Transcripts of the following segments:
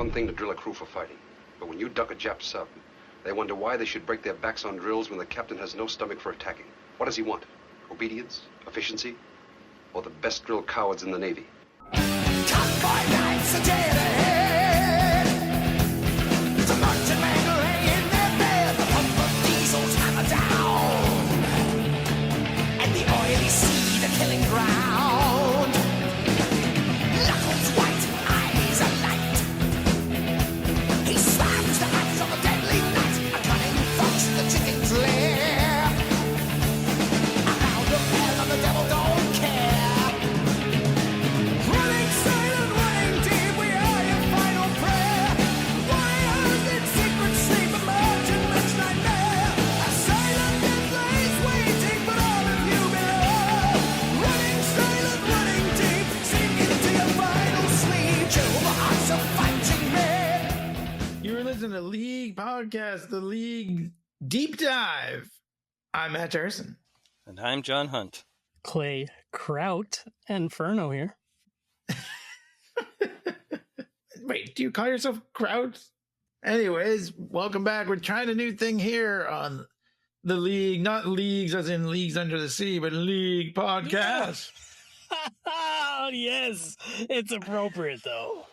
one thing to drill a crew for fighting. But when you duck a Jap sub, they wonder why they should break their backs on drills when the captain has no stomach for attacking. What does he want? Obedience? Efficiency? Or the best drilled cowards in the Navy? Convoy nights are dead ahead. The marching man lay in their bed. The pump of diesels hammer down. And the oily sea, the killing ground. Knuckles white, eyes alight. He slams the eyes on the deadly night. A cunning fox, the chicken's lair. Around the hell and the devil don't care. Running silent, running deep, we are your final prayer. Warriors in secret sleep, emerging next nightmare. A silent death lays waiting, but all of you below. Running silent, running deep, sinking to your final sleep. Chill the hearts of fighting men. You're listening to League Podcast, the League Deep Dive. I'm Matt Harrison. And I'm John Hunt. Clay Kraut and Furno here. Wait, do you call yourself Kraut? Anyways, welcome back. We're trying a new thing here on the League, not leagues as in leagues under the sea, but League Podcast. Oh, yes. It's appropriate, though.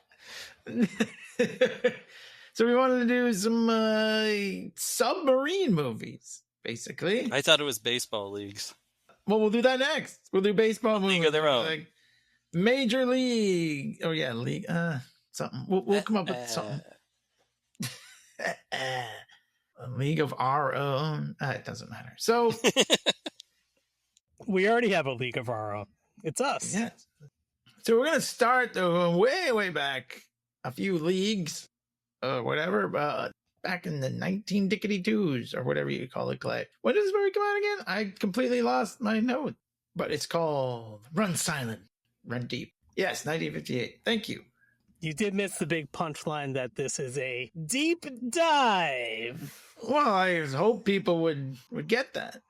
So we wanted to do some submarine movies, basically. I thought it was baseball leagues. Well, we'll do that next. We'll do baseball movies. League of their own. Like Major League. Oh, yeah, League. Something. We'll come up with something. A League of our own. It doesn't matter. So, We already have a league of our own. It's us. yes. So we're going to start way, way back. A few leagues, whatever, back in the 19-dickety-twos or whatever you call it, Clay. When does this movie come out again? I completely lost my note. But it's called Run Silent, Run Deep. Yes, 1958. Thank you. You did miss the big punchline that this is a deep dive. Well, I hope people would get that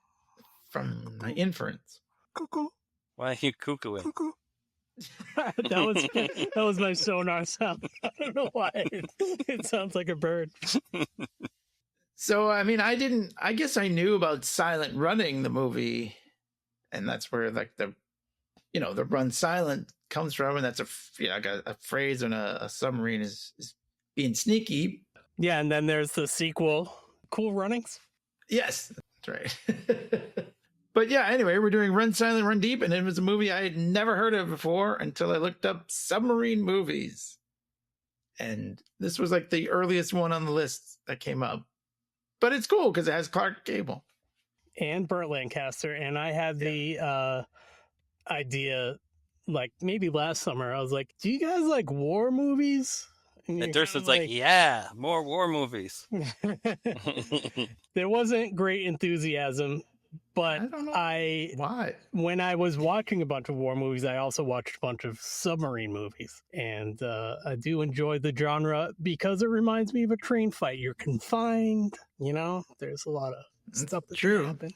from the inference. Cuckoo. Why are you cuckooing? Cuckoo. that was my sonar sound. I don't know why. It sounds like a bird. So, I mean, I guess I knew about Silent Running, the movie, and that's where, like, the Run Silent comes from, and that's a phrase when a submarine is being sneaky. Yeah, and then there's the sequel, Cool Runnings. Yes, that's right. But yeah, anyway, we're doing Run Silent, Run Deep, and it was a movie I had never heard of before until I looked up submarine movies. And this was like the earliest one on the list that came up. But it's cool because it has Clark Gable. And Burt Lancaster. And I had the idea, like, maybe last summer, I was like, do you guys like war movies? And Durson's like, yeah, more war movies. There wasn't great enthusiasm. But I don't know why. When I was watching a bunch of war movies, I also watched a bunch of submarine movies. And I do enjoy the genre because it reminds me of a train fight. You're confined, there's a lot of stuff that true. can happen.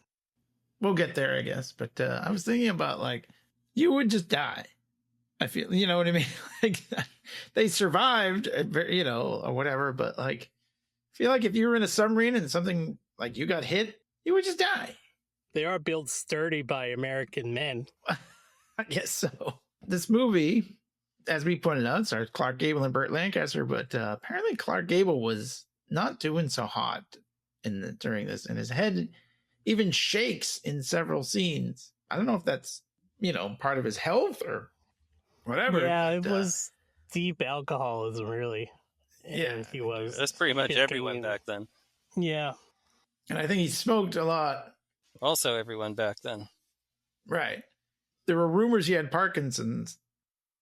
We'll get there, I guess. But I was thinking about, like, you would just die. I feel, you know what I mean? Like, they survived, or whatever. But, like, I feel like if you were in a submarine and something, like, you got hit, you would just die. They are built sturdy by American men. I guess so. This movie, as we pointed out, stars Clark Gable and Burt Lancaster, but apparently Clark Gable was not doing so hot during this, and his head even shakes in several scenes. I don't know if that's, part of his health or whatever. Yeah, it was deep alcoholism, really. Yeah, and he was. That's pretty much everyone back then. Yeah. And I think he smoked a lot. Also everyone back then. Right. There were rumors he had Parkinson's.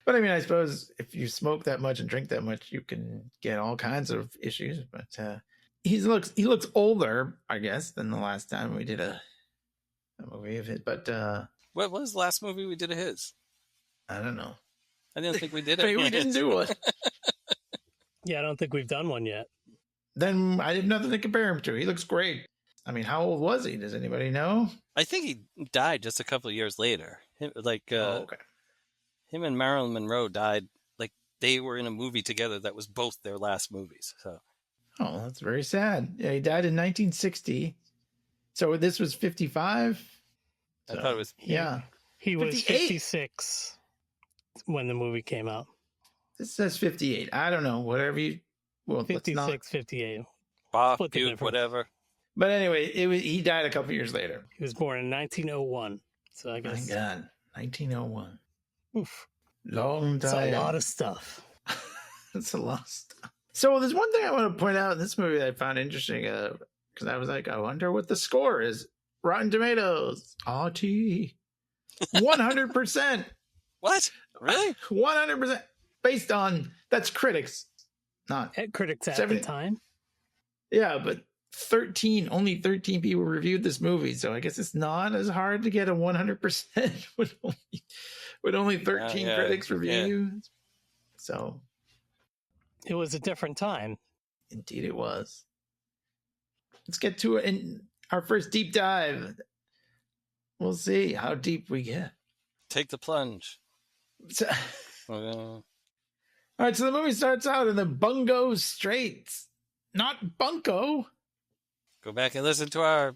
But I mean, I suppose if you smoke that much and drink that much, you can get all kinds of issues. But he looks older, I guess, than the last time we did a movie of it. But what was the last movie we did of his? I don't know. I didn't think we did it. Maybe we didn't do one. Yeah, I don't think we've done one yet. Then I have nothing to compare him to. He looks great. I mean, how old was he? Does anybody know? I think he died just a couple of years later. Okay. Him and Marilyn Monroe died like they were in a movie together that was both their last movies. So Oh, that's very sad. Yeah, he died in 1960. So this was 55. I thought it was Yeah. He was 58. 56 when the movie came out. This says 58. I don't know. Whatever you. Well, let's 56, not. 58. Bach, Split the Butte, difference. whatever. But anyway, he died a couple years later. He was born in 1901. So I My guess God, 1901. oof, Long it's time. a lot of stuff. It's a lot of stuff. So there's one thing I want to point out in this movie that I found interesting because I was like, I wonder what the score is. Rotten Tomatoes, RT, 100%. What? Really? 100% based on, that's critics, not, Critics at Seven- the time. yeah, but only 13 people reviewed this movie. So I guess it's not as hard to get a 100% with only 13 Yeah, critics yeah. review. So It was a different time. indeed it was. Let's get to it in our first deep dive. We'll see how deep we get. Take the plunge. So, Uh, all right, so the movie starts out in the Bungo Straits, not Bunko. go back and listen to our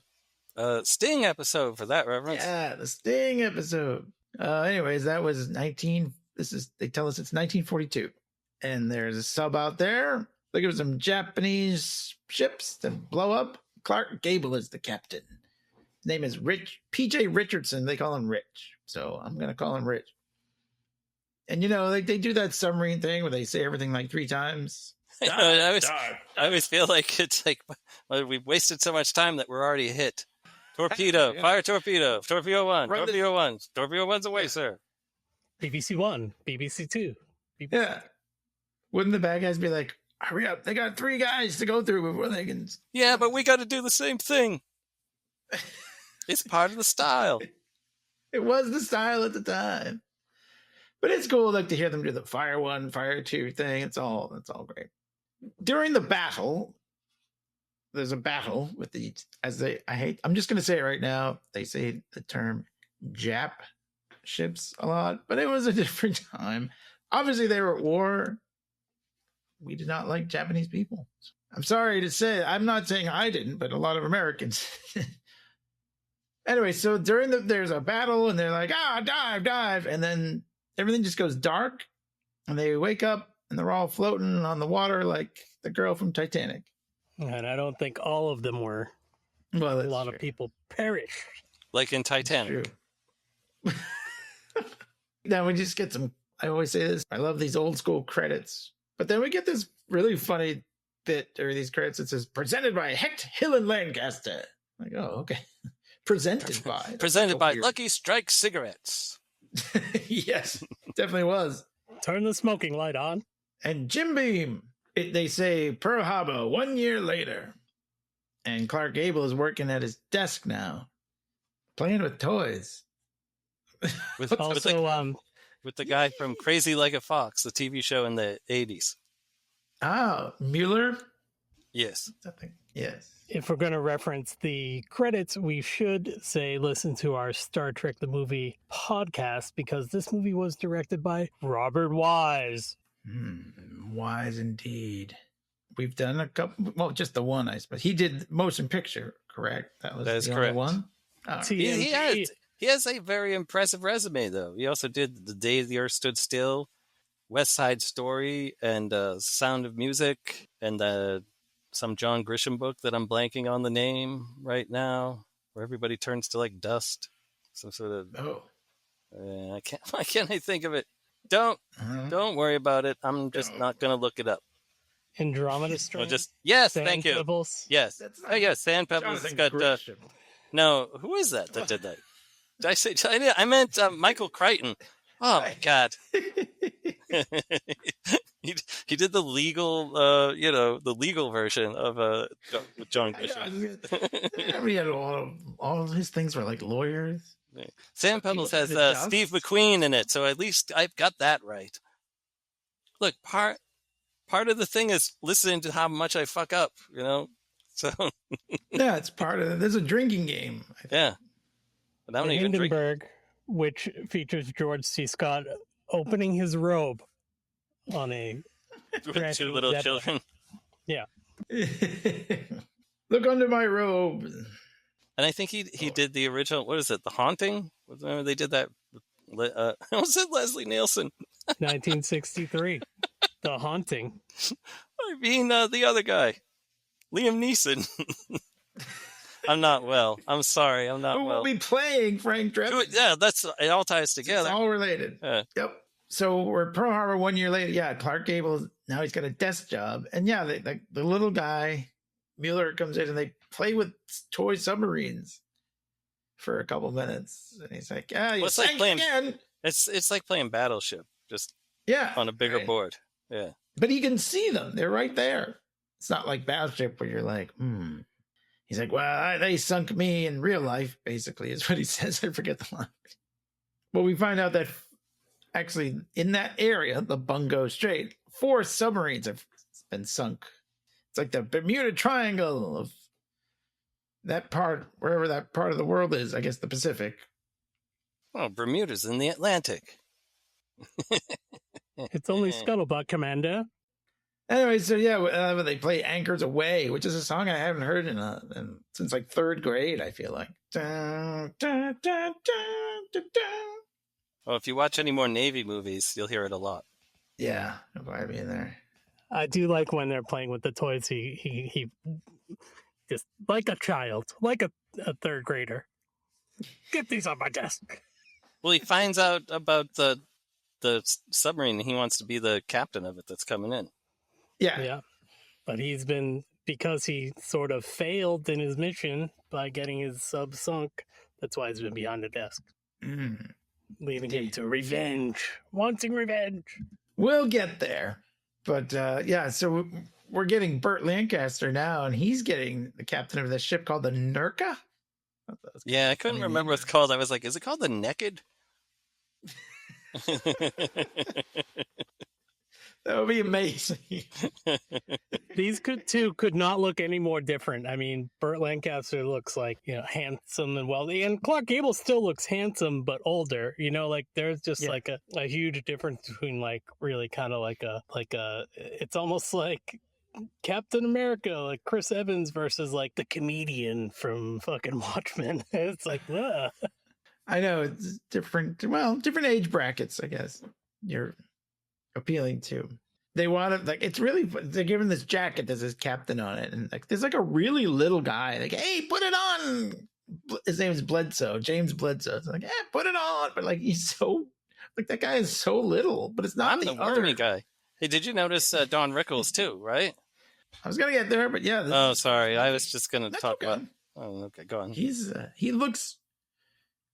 Sting episode for that reference. Yeah, the Sting episode. Anyways, that was they tell us it's 1942. And there's a sub out there looking for some Japanese ships to blow up. Clark Gable is the captain. His name is P.J. Richardson. They call him Rich. So I'm going to call him Rich. And, like they do that submarine thing where they say everything like 3 times. I always feel like it's like we've wasted so much time that we're already hit. Torpedo, Yeah. fire torpedo, torpedo 1, Run torpedo 1, torpedo 1's away, sir. BBC 1, BBC 2. Yeah. Wouldn't the bad guys be like, hurry up, they got 3 guys to go through before they can... Yeah, but we got to do the same thing. It's part of the style. It was the style at the time. But it's cool to hear them do the fire 1, fire 2 thing. It's all great. During the battle, there's a battle with I'm just going to say it right now. They say the term Jap ships a lot, but it was a different time. Obviously, they were at war. We did not like Japanese people. I'm sorry to say, I'm not saying I didn't, but a lot of Americans. Anyway, so there's a battle and they're like, dive. And then everything just goes dark and they wake up and they're all floating on the water like the girl from Titanic. And I don't think all of them were. Well, A lot of people perished. Like in Titanic. True. Now we just get I always say this, I love these old school credits, but then we get this really funny bit, or these credits that says, presented by Hecht, Hill and Lancaster. Like, oh, okay. Presented by. Presented So by weird. Lucky Strike Cigarettes. Yes, definitely was. Turn the smoking light on. And Jim Beam. They say Pearl Harbor 1 year later. And Clark Gable is working at his desk now, playing with toys. With Also, with the guy from Crazy Like a Fox, the TV show in the 80s. Mueller? Yes. Something. Yes. if we're going to reference the credits, we should say listen to our Star Trek the Movie podcast, because this movie was directed by Robert Wise. Wise indeed. We've done a couple, well, just the one, I suppose. He did motion picture, correct? That is the correct. only one? Oh. TNG. He has a very impressive resume, though. He also did The Day the Earth Stood Still, West Side Story, and Sound of Music, and some John Grisham book that I'm blanking on the name right now, where everybody turns to like dust. Some sort of Oh. why can't I think of it? Don't worry about it. I'm just not gonna look it up. Andromeda Strain. Yes, Sand thank you. Pebbles. Yes. That's Oh yes, Sand Pebbles has got no, who is that did that? Did I say I meant Michael Crichton. Oh my god. he did the legal the legal version of John Grisham. He had all of his things were like lawyers. Sand Pebbles has The dust? Steve McQueen in it, so at least I've got that right. Look, part of the thing is listening to how much I fuck up, So Yeah, it's part of it. There's a drinking game. I think. yeah, but I don't The even drink. Hindenburg, which features George C. Scott opening his robe on a With crashing two little Zeppelin. children. Yeah. Look under my robe. And I think he did the original, what is it, The Haunting? Remember they did that? I almost said Leslie Nielsen. 1963. The Haunting. I mean, the other guy, Liam Neeson. I'm not well. I'm sorry. I'm not Who well. will be playing Frank Drebin? Yeah, it all ties together. It's all related. Yep. So we're Pearl Harbor 1 year later. Yeah, Clark Gable, now he's got a desk job. And yeah, the little guy, Mueller, comes in and they play with toy submarines for a couple minutes. And he's like, you it's like sank playing again. It's like playing Battleship, just on a bigger board. Yeah. But he can see them. They're right there. It's not like Battleship where you're like, He's like, well, they sunk me in real life, basically, is what he says. I forget the line. But we find out that actually in that area, the Bungo Strait, 4 submarines have been sunk. It's like the Bermuda Triangle of that part, wherever that part of the world is, I guess the Pacific. Oh, Bermuda's in the Atlantic. It's only Scuttlebutt, Commander. Anyway, so yeah, they play Anchors Away, which is a song I haven't heard since like 3rd grade, I feel like. Dun, dun, dun, dun, dun, dun. Well, if you watch any more Navy movies, you'll hear it a lot. Yeah, it'll probably be in there. I do like when they're playing with the toys. He just like a child, like a 3rd grader. Get these on my desk. Well, he finds out about the submarine, and he wants to be the captain of it that's coming in. Yeah. But because he sort of failed in his mission by getting his sub sunk, that's why he's been behind the desk. Leading him to revenge. Wanting revenge. We'll get there. But so we're getting Burt Lancaster now, and he's getting the captain of this ship called the Nurka. Yeah, I couldn't remember what it's called. I was like, is it called the Naked? That would be amazing. These could not look any more different. I mean, Burt Lancaster looks like, handsome and wealthy, and Clark Gable still looks handsome but older. Like there's just like a huge difference between like really kind of like a it's almost like Captain America, like Chris Evans versus like the comedian from fucking Watchmen. It's like, ugh. I know it's different. Well, different age brackets, I guess. You're appealing to. They want to, like, it's really, they're giving this jacket that says captain on it, and like there's like a really little guy like, hey, put it on. His name is Bledso, James Bledso. It's like, put it on. But like he's so, like, that guy is so little, but it's not. I'm the wormy guy. Hey, did you notice Don Rickles too, right? I was gonna get there, but yeah. Sorry, I was just gonna talk about. Oh, okay, go on. He looks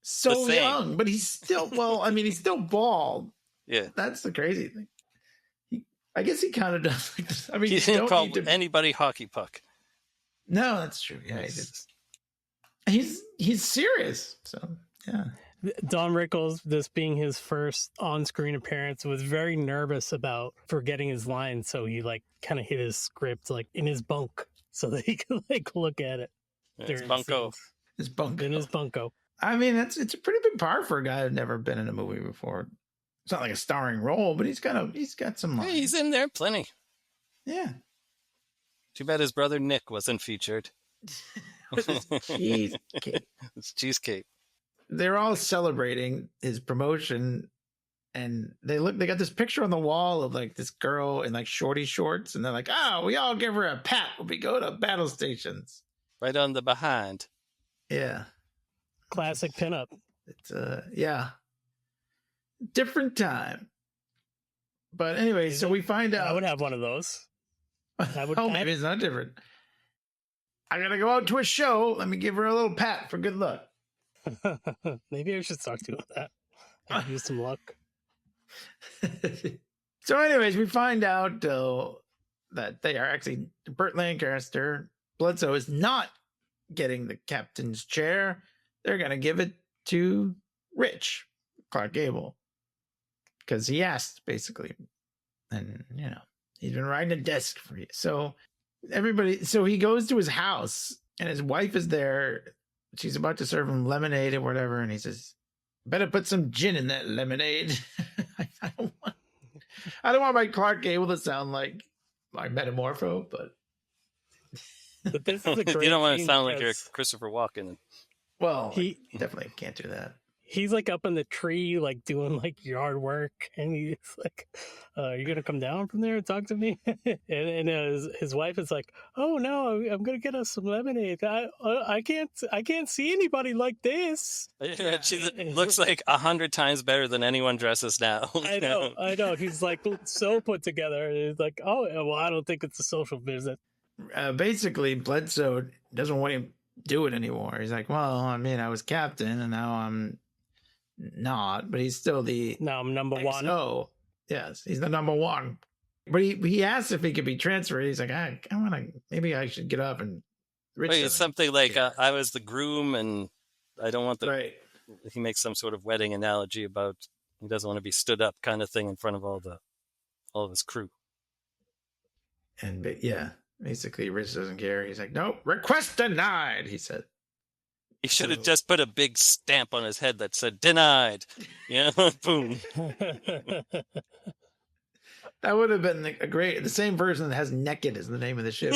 so young, but he's still, he's still bald. Yeah, that's the crazy thing. I guess he kind of does. Like this. I mean, he didn't call anybody hockey puck. No, that's true. Yeah, he did. He's serious. So yeah. Don Rickles, this being his first on-screen appearance, was very nervous about forgetting his lines, so he like kind of hid his script like in his bunk so that he could like look at it. It's Bungo. His Bungo. In his Bungo. I mean, it's a pretty big part for a guy who's never been in a movie before. It's not like a starring role, but he's got some lines. Hey, he's in there plenty. Yeah. Too bad his brother Nick wasn't featured. Cheesecake. It's cheesecake. They're all celebrating his promotion, and they got this picture on the wall of like this girl in like shorty shorts, and they're like, "Oh, we all give her a pat when we go to battle stations." Right on the behind. Yeah. Classic pinup. It's different time. But anyway, so we find out I would have one of those. Maybe it's not different. I gotta go out to a show. Let me give her a little pat for good luck. Maybe I should talk to you about that. Use some luck. So anyways, we find out that they are actually, Burt Lancaster, Bledso is not getting the captain's chair. They're going to give it to Rich, Clark Gable, because he asked, basically. And, he's been riding a desk for you. So he goes to his house, and his wife is there. She's about to serve him lemonade or whatever, and he says, "Better put some gin in that lemonade." I don't want. I don't want my Clark Gable to sound like my Metamorpho, but But this is a great You don't want to scene sound like you're because Christopher Walken. well, He- definitely can't do that. he's like up in the tree, like doing like yard work, and he's like, "You gonna come down from there and talk to me?" and his wife is like, "Oh no, I'm gonna get us some lemonade. I can't see anybody like this." She looks like 100 times better than anyone dresses now. I know. He's like so put together. He's like, "Oh well, I don't think it's a social visit." Basically, Bledso doesn't want him to do it anymore. He's like, well, I mean, I was captain, and now I'm not, but he's still the Now I'm number one. XO. Yes, he's the number one. But he asked if he could be transferred. He's like, I want to. Maybe I should get up and. Rich Wait, it's doesn't something like care. I was the groom, and I don't want the. Right. He makes some sort of wedding analogy about he doesn't want to be stood up kind of thing in front of all of his crew. And yeah, basically, Rich doesn't care. He's like, nope, request denied. He said. He should have So- just put a big stamp on his head that said denied. Yeah, boom. That would have been the same version that has naked as the name of the ship.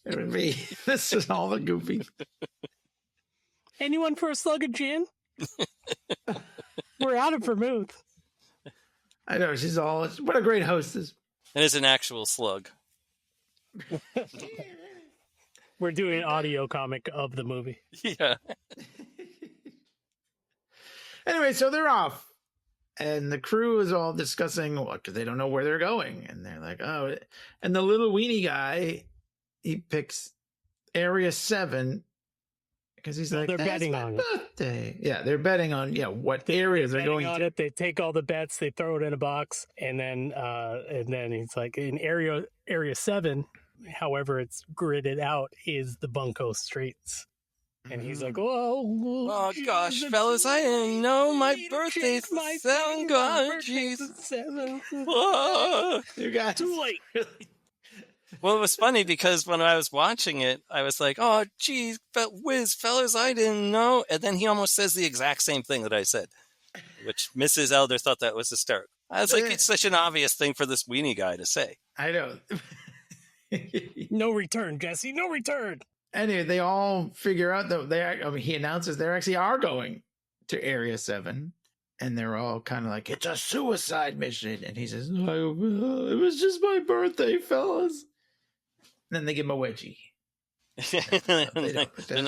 It would be, this is all the goofy. Anyone for a slug of gin? We're out of vermouth. I know, what a great hostess. And it's an actual slug. We're doing an audio comic of the movie. Yeah. Anyway, so they're off. And the crew is all discussing because they don't know where they're going. And they're like, oh, and the little weenie guy, he picks Area 7 because he's like, they're that's betting my on it. birthday. Yeah, they're betting on what areas they're going on to. it. They take all the bets, they throw it in a box, and then he's like, in area 7, however it's gridded out, is the Bungo Straits. And he's like, Oh gosh, fellas, I didn't know my birthday's the 7th. God, Jesus. Whoa. You guys. Too late. Well, it was funny because when I was watching it, I was like, oh, geez, whiz, fellas, I didn't know. And then he almost says the exact same thing that I said, which Mrs. Elder thought that was hysterical. I was like, it's such an obvious thing for this weenie guy to say. I know. No return, Jesse. No return. Anyway, they all figure out that he announces they actually are going to Area 7. And they're all kind of like, it's a suicide mission. And he says, no, it was just my birthday, fellas. And then they give him a wedgie. Then they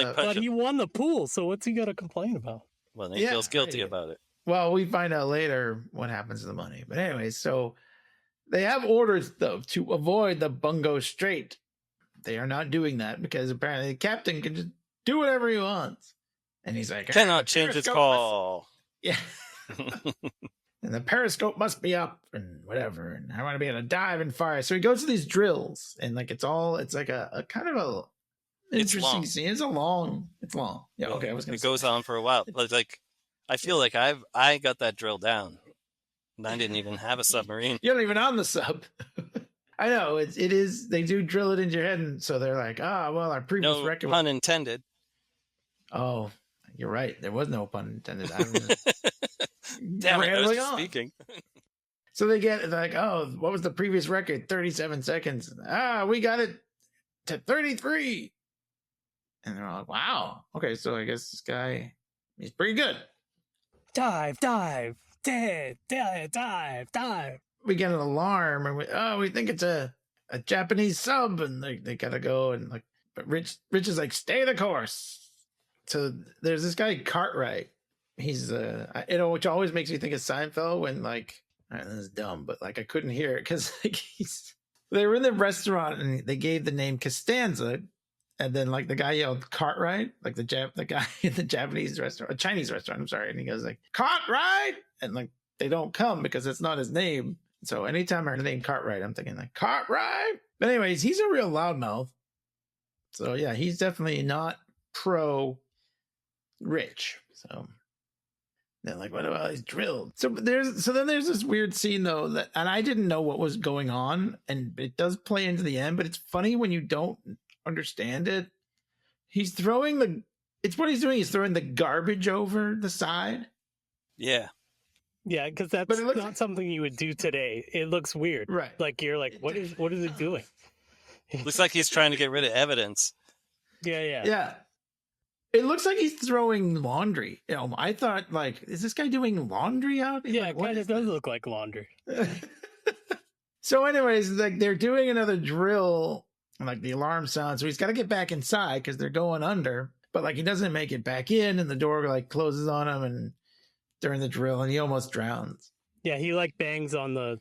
punch But him. he won the pool, so what's he got to complain about? Well, then he feels guilty about it. Well, we find out later what happens to the money. But anyway, so they have orders, though, to avoid the Bungo Strait. They are not doing that because apparently the captain can just do whatever he wants. And he's like, Cannot change his call. Yeah. And the periscope must be up and whatever. And I want to be able to dive and fire. So he goes to these drills and like it's like a kind of a interesting scene. It's long. Yeah, okay. It goes on for a while. Like I feel like I got that drill down. And I didn't even have a submarine. You're not even on the sub. I know it is. They do drill it into your head, and so they're like, well, our previous No record. pun intended. Oh, you're right. There was no pun intended. Damn it, I was Rambling just on. speaking. So they're like, what was the previous record? 37 seconds. We got it to 33. And they're all like, wow. Okay, so I guess this guy, he's pretty good. Dive, dive, dead, dive. We get an alarm, and we think it's a Japanese sub, and they gotta go, and like, but Rich is like, stay the course. So there's this guy Cartwright. He's which always makes me think of Seinfeld when like, this is dumb, but like I couldn't hear it because like they were in the restaurant and they gave the name Costanza, and then like the guy yelled Cartwright, like the guy in the Japanese restaurant, a Chinese restaurant, I'm sorry, and he goes like Cartwright, and like they don't come because it's not his name. So anytime I heard the name Cartwright, I'm thinking like Cartwright. But anyways, he's a real loudmouth. So yeah, he's definitely not pro Rich. So they're like, what about he's drilled? So then there's this weird scene though and I didn't know what was going on, and it does play into the end, but it's funny when you don't understand it. He's throwing he's throwing the garbage over the side. Yeah. Yeah, because that's But it looks not something you would do today. It looks weird. right. Like you're like, what is it doing? Looks like he's trying to get rid of evidence. Yeah. Yeah. It looks like he's throwing laundry. I thought, like, is this guy doing laundry out? Yeah, Like, it what kind of is does look like laundry. So, anyways, like they're doing another drill, and like the alarm sounds. So he's got to get back inside because they're going under. But like he doesn't make it back in, and the door like closes on him, and during the drill, and he almost drowns. Yeah, he like bangs on the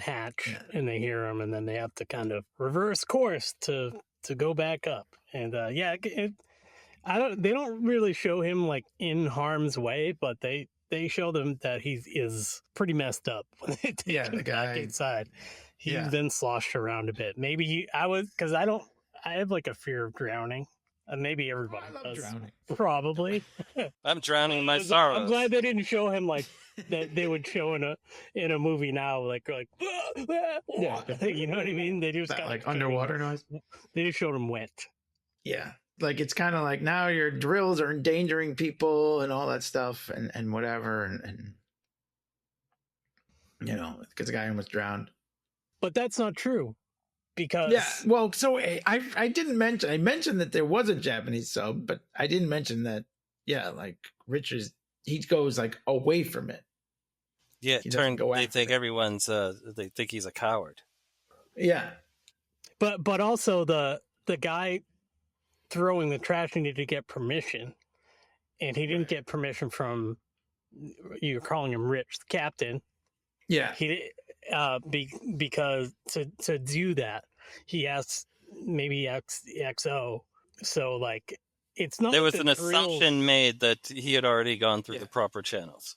hatch, and they hear him, and then they have to kind of reverse course to go back up. And they don't really show him like in harm's way, but they show them that he is pretty messed up when they take him the guy back inside. He's been sloshed around a bit. Maybe I have like a fear of drowning. Maybe everybody does. Drowning. Probably. I'm drowning in my sorrows. I'm glad they didn't show him like that. They would show in a movie now, like Yeah. you know what I mean? They just That, got like underwater noise. They just showed him wet. Yeah. Like it's kind of like now your drills are endangering people and all that stuff and whatever and because the guy almost drowned. But that's not true. Because well, so I didn't mention. I mentioned that there was a Japanese sub, but I didn't mention that. Yeah, like Richards, he goes like away from it. Yeah, He doesn't go they after think it. they think he's a coward. Yeah, but also the guy throwing the trash needed to get permission, and he didn't get permission from. You're calling him Rich, the captain. yeah, He because to do that he has maybe XO. So like it's not There like was the an drills- assumption made that he had already gone through the proper channels.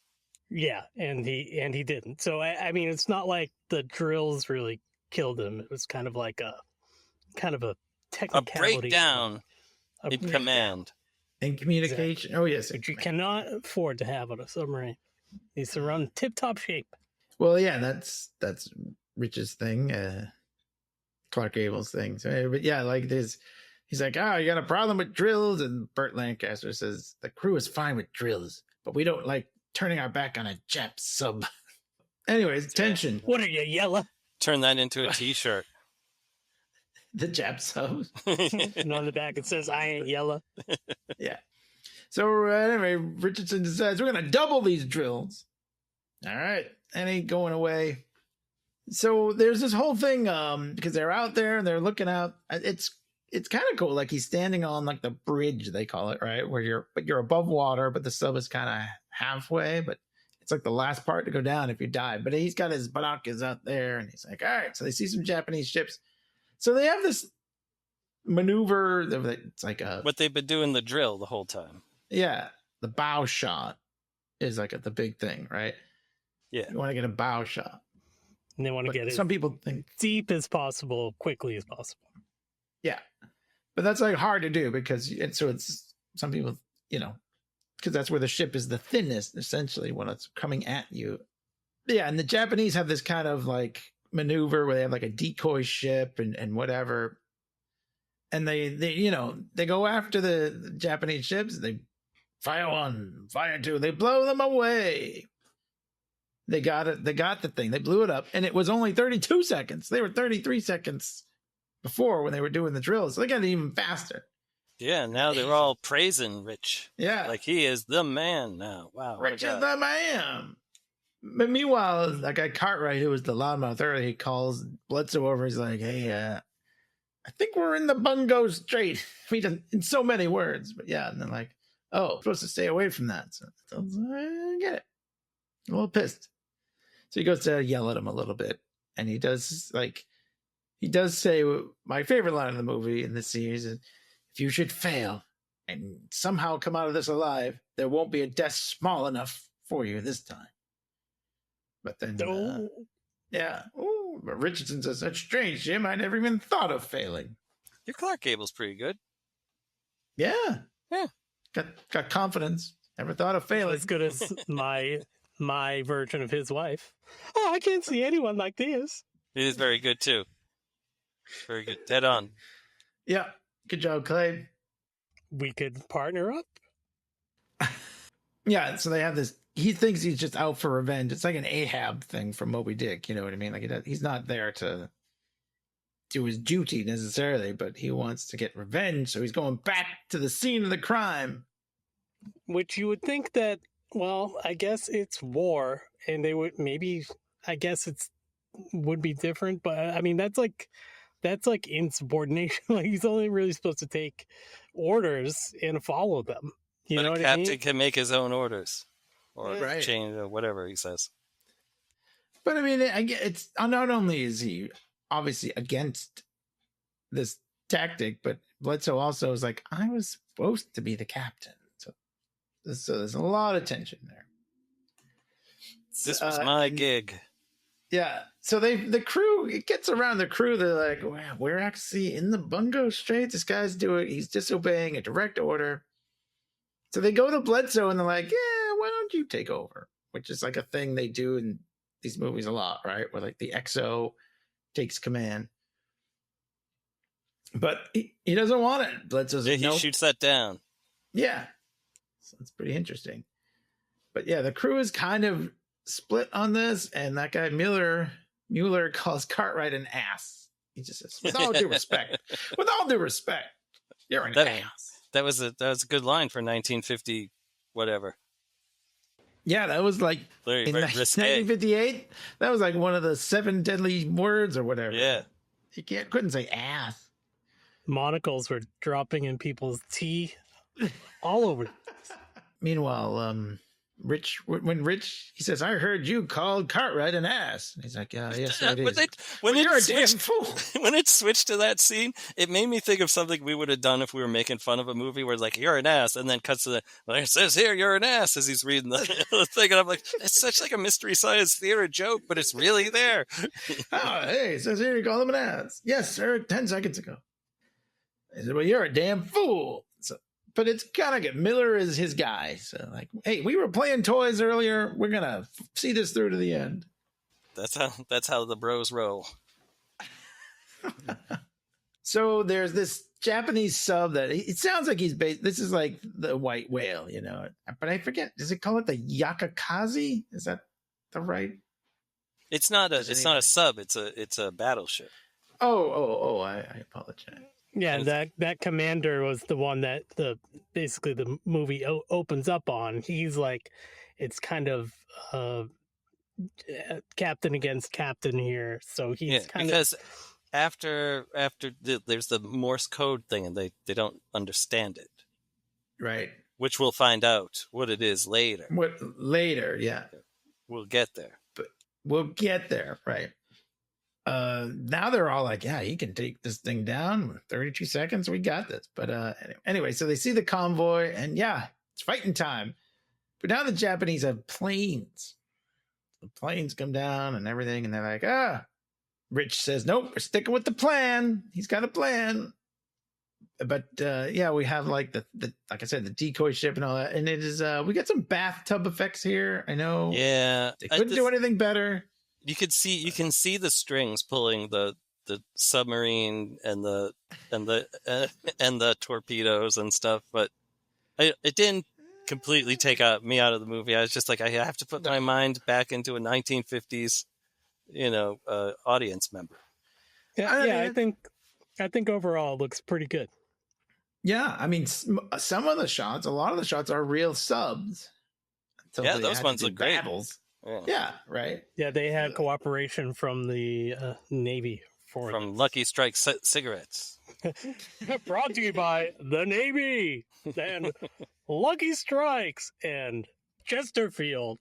Yeah, and he didn't. So I mean, it's not like the drills really killed him. It was kind of like a A technicality, breakdown a in breakdown, and command. communication. Exactly. Oh yes, which you cannot afford to have on a submarine. Needs to run tip-top shape. Well, yeah, that's Rich's thing, Clark Gable's thing. So, but yeah, like there's, he's like, you got a problem with drills, and Burt Lancaster says the crew is fine with drills, but we don't like turning our back on a Jap sub. Anyways, tension. What are you, yellow? Turn that into a T-shirt. The Jap sub. And on the back it says, "I ain't yellow." Yeah. So anyway, Richardson decides we're gonna double these drills. All right, and ain't going away. So there's this whole thing because they're out there and they're looking out. It's kind of cool. Like he's standing on like the bridge, they call it, right? Where you're above water, but the sub is kind of halfway, but it's like the last part to go down if you die. But he's got his binoculars out there and he's like, all right. So they see some Japanese ships. So they have this maneuver. It's like What they've been doing the drill the whole time. yeah, the bow shot is like the big thing, right? Yeah. You want to get a bow shot. And they want to But get it some people think, deep as possible, quickly as possible. yeah, but that's like hard to do because it's some people, because that's where the ship is the thinnest, essentially, when it's coming at you. Yeah, and the Japanese have this kind of like maneuver where they have like a decoy ship and whatever, and they go after the Japanese ships. They fire one, fire two, they blow them away. They got it. They got the thing. They blew it up, and it was only 32 seconds. They were 33 seconds before when they were doing the drills. So they got it even faster. Yeah, now they're all praising Rich. Yeah, Like he is the man now. Wow. what a Rich is guy. the man. But meanwhile, that guy Cartwright, who was the loudmouth earlier, he calls Bledso over. He's like, "Hey, I think we're in the Bungo Strait." He doesn't in so many words, but yeah. And then like, "Oh, supposed to stay away from that." So I get it. A little pissed. So he goes to yell at him a little bit, and he does say my favorite line in the movie in this series is, "If you should fail and somehow come out of this alive, there won't be a death small enough for you this time." But then, yeah. Ooh, but Richardson says, "That's strange, Jim. I never even thought of failing." Your Clark Gable's pretty good. Yeah. Yeah. Got confidence. Never thought of failing. As good as my version of his wife. Oh, I can't see anyone like this. He is very good too. Very good. Dead on. Yeah. Good job, Clay. We could partner up. Yeah. So they have this he thinks he's just out for revenge. It's like an Ahab thing from Moby Dick. You know what I mean? Like he's not there to do his duty necessarily, but he wants to get revenge. So he's going back to the scene of the crime. Which you would think that, well, I guess it's war, and they would maybe, I guess would be different, but I mean that's like insubordination. Like he's only really supposed to take orders and follow them. You know what I mean? Captain can make his own orders, or Right. change or whatever he says. But I mean, it's not only is he obviously against this tactic, but Bledso also is like, I was supposed to be the captain. So there's a lot of tension there. This was my gig. Yeah. So the crew, it gets around the crew. They're like, wow, we're actually in the Bungo Straits. This guy's he's disobeying a direct order. So they go to Bledso and they're like, yeah, why don't you take over? Which is like a thing they do in these movies a lot, right? Where like the XO takes command. But he doesn't want it. Bledso's like, He no. shoots that down. Yeah. So it's pretty interesting. But yeah, the crew is kind of split on this, and that guy Mueller calls Cartwright an ass. He just says, with all due respect, you're an ass. That was a good line for 1950, whatever. Yeah, that was like Very, in very risque. 1958. That was like one of the 7 deadly words or whatever. Yeah. You couldn't say ass. Monocles were dropping in people's tea all over. Meanwhile, when Rich, he says, I heard you called Cartwright an ass. And he's like, yeah, yes, it is. You're a damn fool. When it switched to that scene, it made me think of something we would have done if we were making fun of a movie where it's like, you're an ass, and then cuts to it says here, you're an ass, as he's reading the thing. And I'm like, it's such like a Mystery Science Theater joke, but it's really there. Oh, hey, it says here you call him an ass. Yes, sir, 10 seconds ago. He said, well, you're a damn fool. But it's kind of good. Miller is his guy. So like, hey, we were playing toys earlier. We're going to see this through to the end. That's how the bros roll. So there's this Japanese sub that it sounds like he's based. This is like the white whale, you know, but I forget. Does it call it the Yakakazi? Is that the right? It's not a sub. It's a battleship. Oh, I apologize. Yeah, that commander was the one that basically the movie opens up on. He's like, it's kind of captain against captain here. So he's because after there's the Morse code thing, and they don't understand it, right? Which we'll find out what it is later. Yeah, we'll get there. But we'll get there, right? Now they're all like, yeah, he can take this thing down. 32 seconds, we got this. But anyway, so they see the convoy, and yeah, it's fighting time. But now the Japanese have planes. The planes come down and everything, and they're like, Rich says, nope, we're sticking with the plan. He's got a plan. But yeah, we have like the like I said, the decoy ship and all that, and it is we get some bathtub effects here. I know, yeah, they couldn't do anything better. You can see the strings pulling the submarine and the torpedoes and stuff, but it didn't completely take me out of the movie. I was just like, I have to put my mind back into a 1950s, audience member. Yeah, I think overall it looks pretty good. Yeah, I mean, a lot of the shots are real subs. Yeah, those ones look great. Battles. Yeah, right. Yeah, they had cooperation from the Navy from Lucky Strike cigarettes. Brought to you by the Navy and Lucky Strikes and Chesterfield.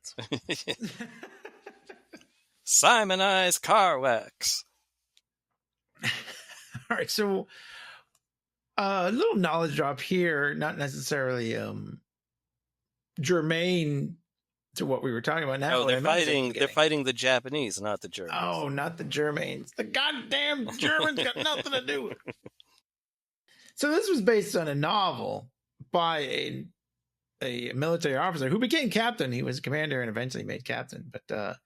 Simonized car wax. All right, so a little knowledge drop here, not necessarily germane to what we were talking about now. Oh, they're fighting the Japanese, not the Germans. Oh, not the Germans. The goddamn Germans got nothing to do with it. So this was based on a novel by a military officer who became captain. He was commander and eventually made captain. But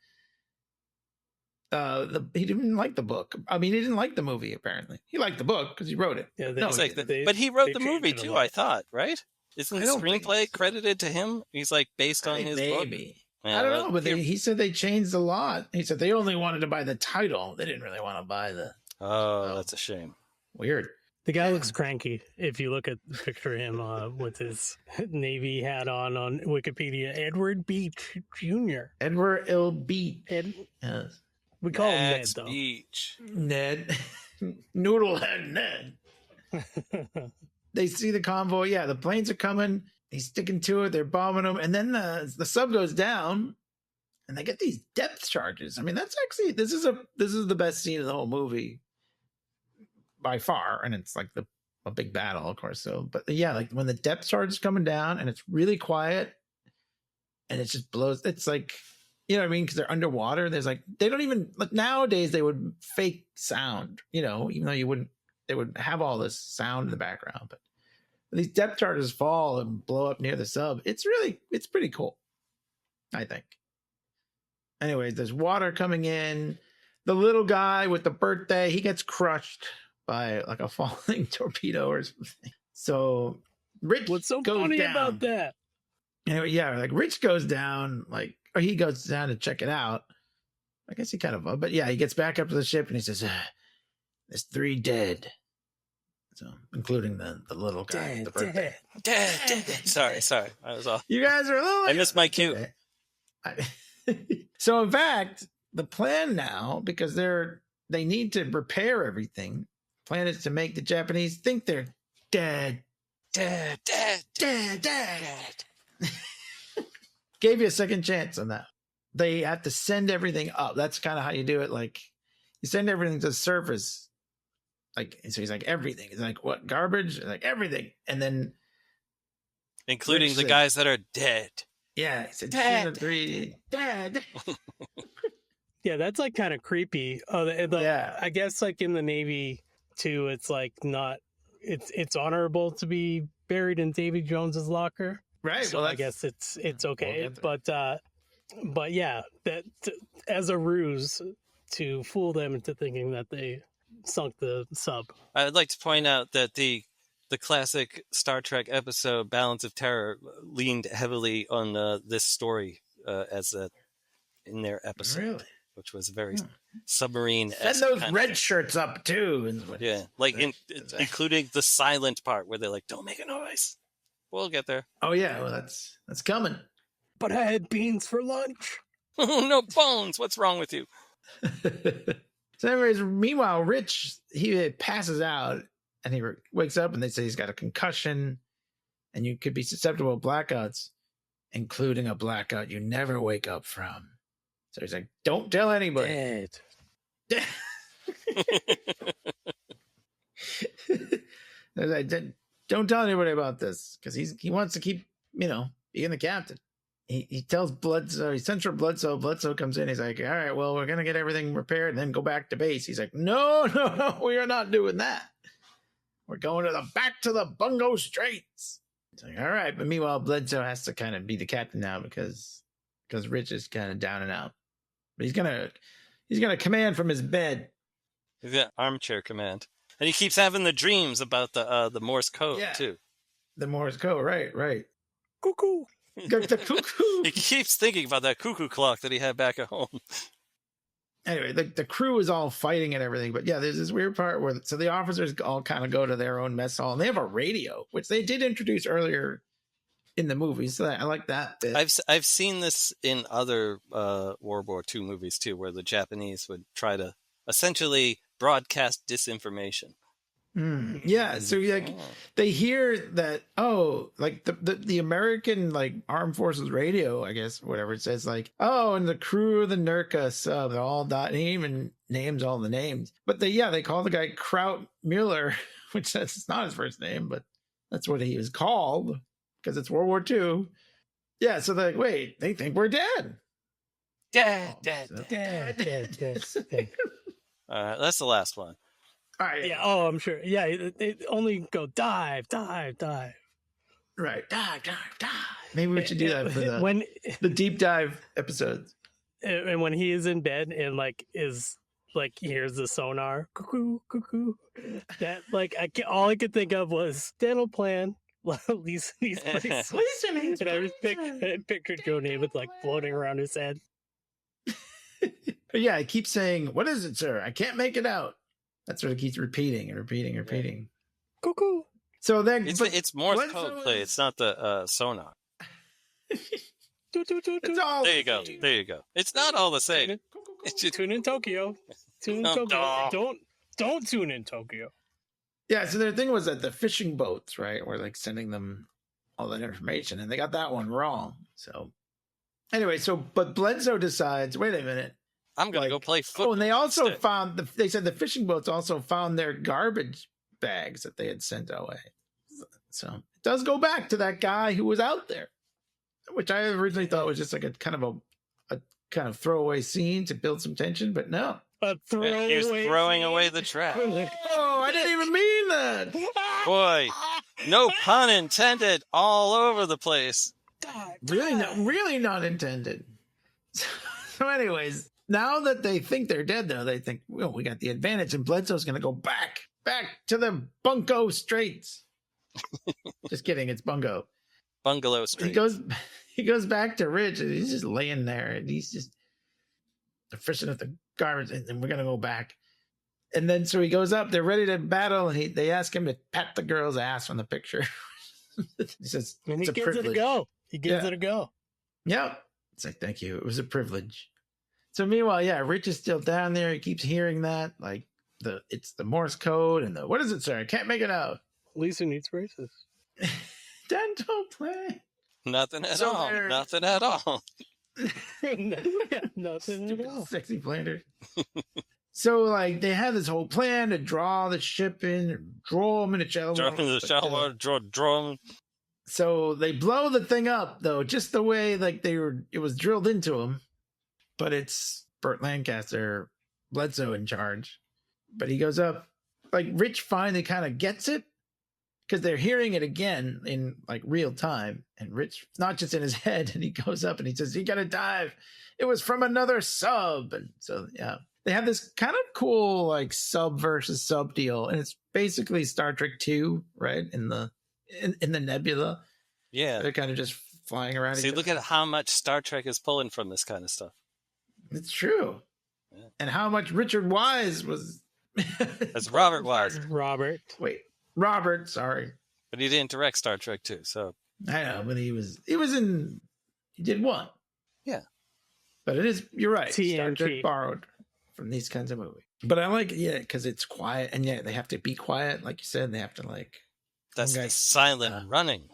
he didn't like the book. I mean, he didn't like the movie, apparently. He liked the book because he wrote it. Yeah, but he wrote the movie too, I thought, right? Isn't I the don't think screenplay so. credited to him? He's like based on his book. Maybe. Yeah, I don't know, but here- he said they changed a lot. He said they only wanted to buy the title. They didn't really want to buy the Oh, that's a shame. weird. The guy looks cranky. If you look at the picture of him with his Navy hat on Wikipedia, Edward Beach Jr. Edward L. Beach. Ed, Yes. we call him Ned, Max though. Beach. Ned. Noodlehead Ned. They see the convoy. Yeah, the planes are coming. He's sticking to it. They're bombing them. And then the sub goes down and they get these depth charges. I mean, that's actually, this is the best scene of the whole movie by far. And it's like a big battle, of course. So, but yeah, like when the depth charge is coming down and it's really quiet and it just blows, it's like, you know what I mean? Because they're underwater. There's like, they don't even, like nowadays they would fake sound, you know, even though they would have all this sound in the background. But these depth charges fall and blow up near the sub. It's pretty cool, I think. Anyways, there's water coming in. The little guy with the birthday, he gets crushed by like a falling torpedo or something. So Rich What's so goes funny down. about that? Anyway, yeah, like Rich goes down, or he goes down to check it out. I guess he kind of, but yeah, he gets back up to the ship and he says, "There's 3 dead." So, including the little guy, the birthday. Dead. Sorry. I was off. You guys are a little. I missed my cue. So, in fact, the plan now, because they need to repair everything. Plan is to make the Japanese think they're dead. Dead. Gave you a second chance on that. They have to send everything up. That's kind of how you do it. Like you send everything to the surface. Like, so he's like, everything. He's like, what, garbage? Like everything. And then Including Rich the said- guys that are dead. yeah, he said, Dead. 3 dead. Yeah, that's like kind of creepy. Oh, Yeah. I guess like in the Navy too, it's like not. It's honorable to be buried in Davy Jones's locker. Right. So well, I guess it's okay, We'll get but yeah, that as a ruse to fool them into thinking that they sunk the sub. I'd like to point out that the classic Star Trek episode Balance of Terror leaned heavily on this story in their episode, Really? which was very submarine. Send those red shirts up too. Yeah, like including the silent part where they're like, "Don't make a noise." We'll get there. Oh yeah, well that's coming. But I had beans for lunch. No bones. What's wrong with you? So anyways, meanwhile, Rich, he passes out and he wakes up and they say he's got a concussion and you could be susceptible to blackouts, including a blackout you never wake up from. So he's like, don't tell anybody. Dead. He's like, don't tell anybody about this because he wants to keep, being the captain. He tells Bledso, he sends for Bledso. Bledso comes in. He's like, all right, well, we're going to get everything repaired and then go back to base. He's like, no, we are not doing that. We're going back to the Bungo Straits. It's like, all right. But meanwhile, Bledso has to kind of be the captain now because Rich is kind of down and out. But he's going to command from his bed. He's got armchair command. And he keeps having the dreams about the Morse code, too. The Morse code, right. Cuckoo. The cuckoo. He keeps thinking about that cuckoo clock that he had back at home. Anyway, the crew is all fighting and everything. But yeah, there's this weird part where so the officers all kind of go to their own mess hall and they have a radio, which they did introduce earlier in the movie. So I like that bit. I've seen this in other World War II movies, too, where the Japanese would try to essentially broadcast disinformation. Yeah, so like they hear that like the American like armed forces radio, I guess whatever it says, like and the crew of the Nurka sub, they're all died. He even names all the names, but they call the guy Kraut Mueller, which that's not his first name, but that's what he was called because it's World War II. Yeah, so they're like, wait, they think we're dead. Dead. That's the last one. All right. Yeah. Oh, I'm sure. Yeah. They only go dive. Right. Dive. Maybe we should do that for the deep dive episodes. And when he is in bed and he hears the sonar, cuckoo, that all I could think of was dental plan, Lisa needs braces. Lisa needs And I braces. pictured Joe Namath like floating around his head. But yeah, I keep saying, "What is it, sir? I can't make it out." That's what it keeps repeating and repeating and repeating. Cuckoo. So then, It's Morse Bledso code play. is- It's not the sonar. It's all There you go. There you go. It's not all the same. It's just Tune in Tokyo. Tune in Tokyo. Don't tune in Tokyo. Yeah, so their thing was that the fishing boats, right, were like sending them all that information, and they got that one wrong. So anyway, but Bledso decides, wait a minute. I'm gonna go play football. Oh, and they also instead. found they said the fishing boats also found their garbage bags that they had sent away. So it does go back to that guy who was out there, which I originally thought was just like a kind of throwaway scene to build some tension, but no. A throwaway. He was throwing away the trash. Oh, I didn't even mean that. Boy, no pun intended. All over the place. Really not intended. So anyways, now that they think they're dead, though, they think, well, we got the advantage, and Bledso's going to go back to the Bungo Straits. Just kidding, it's Bungo. Bungalow Street. He goes back to Rich, and he's just laying there, and he's just fishing at the garbage, and we're going to go back. And then so he goes up, they're ready to battle, and they ask him to pat the girl's ass on the picture. He says, And he it's a gives it a privilege. go. He gives Yeah. it a go. Yep. It's like, thank you. It was a privilege. So meanwhile, yeah, Rich is still down there. He keeps hearing that, like it's the Morse code and what is it, sir? I can't make it out. Lisa needs braces. Dental play. Nothing at So all. they're- Nothing at all. Nothing at all. Sexy planner. So like they have this whole plan to draw the ship in, and draw them in a shallow Drop into the but, shallow water, draw 'em. So they blow the thing up though, just the way like it was drilled into them. But it's Burt Lancaster, Bledso in charge. But he goes up, like Rich finally kind of gets it because they're hearing it again in like real time. And Rich, not just in his head, and he goes up and he says, "You got to dive. It was from another sub." And so, yeah, they have this kind of cool like sub versus sub deal. And it's basically Star Trek 2, right? In the nebula. Yeah. They're kind of just flying around. See, each look other. at how much Star Trek is pulling from this kind of stuff. It's true. Yeah. And how much Richard Wise was. That's Robert Wise, Robert. Wait, Robert, sorry. but he didn't direct Star Trek 2, so I know, but he did one. Yeah. But you're right. Star TNT. Trek borrowed from these kinds of movies. But I like, because it's quiet, and they have to be quiet, like you said. They have to like. that's Okay. the silent running.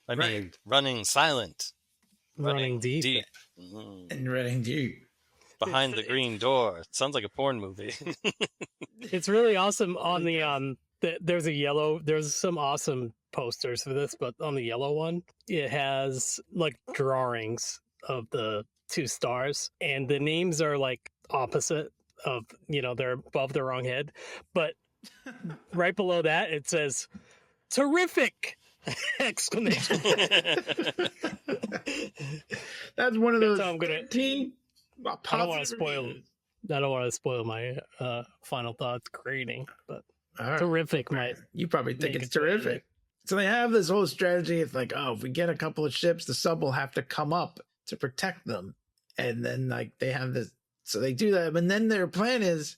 I Right. mean, running silent. Running deep. Mhm. And running deep. Behind the green door. It sounds like a porn movie. It's really awesome on the there's some awesome posters for this, but on the yellow one, it has like drawings of the two stars, and the names are like opposite of, they're above the wrong head. But right below that, it says terrific! Exclamation. That's one of those. That's how I'm gonna- 13 I don't want to positive spoil. reviews. I don't want to spoil my final thoughts grading, but All right. terrific might. You probably think Make it's it terrific. terrific. So they have this whole strategy. It's like, oh, if we get a couple of ships, the sub will have to come up to protect them. And then like they have this, so they do that. And then their plan is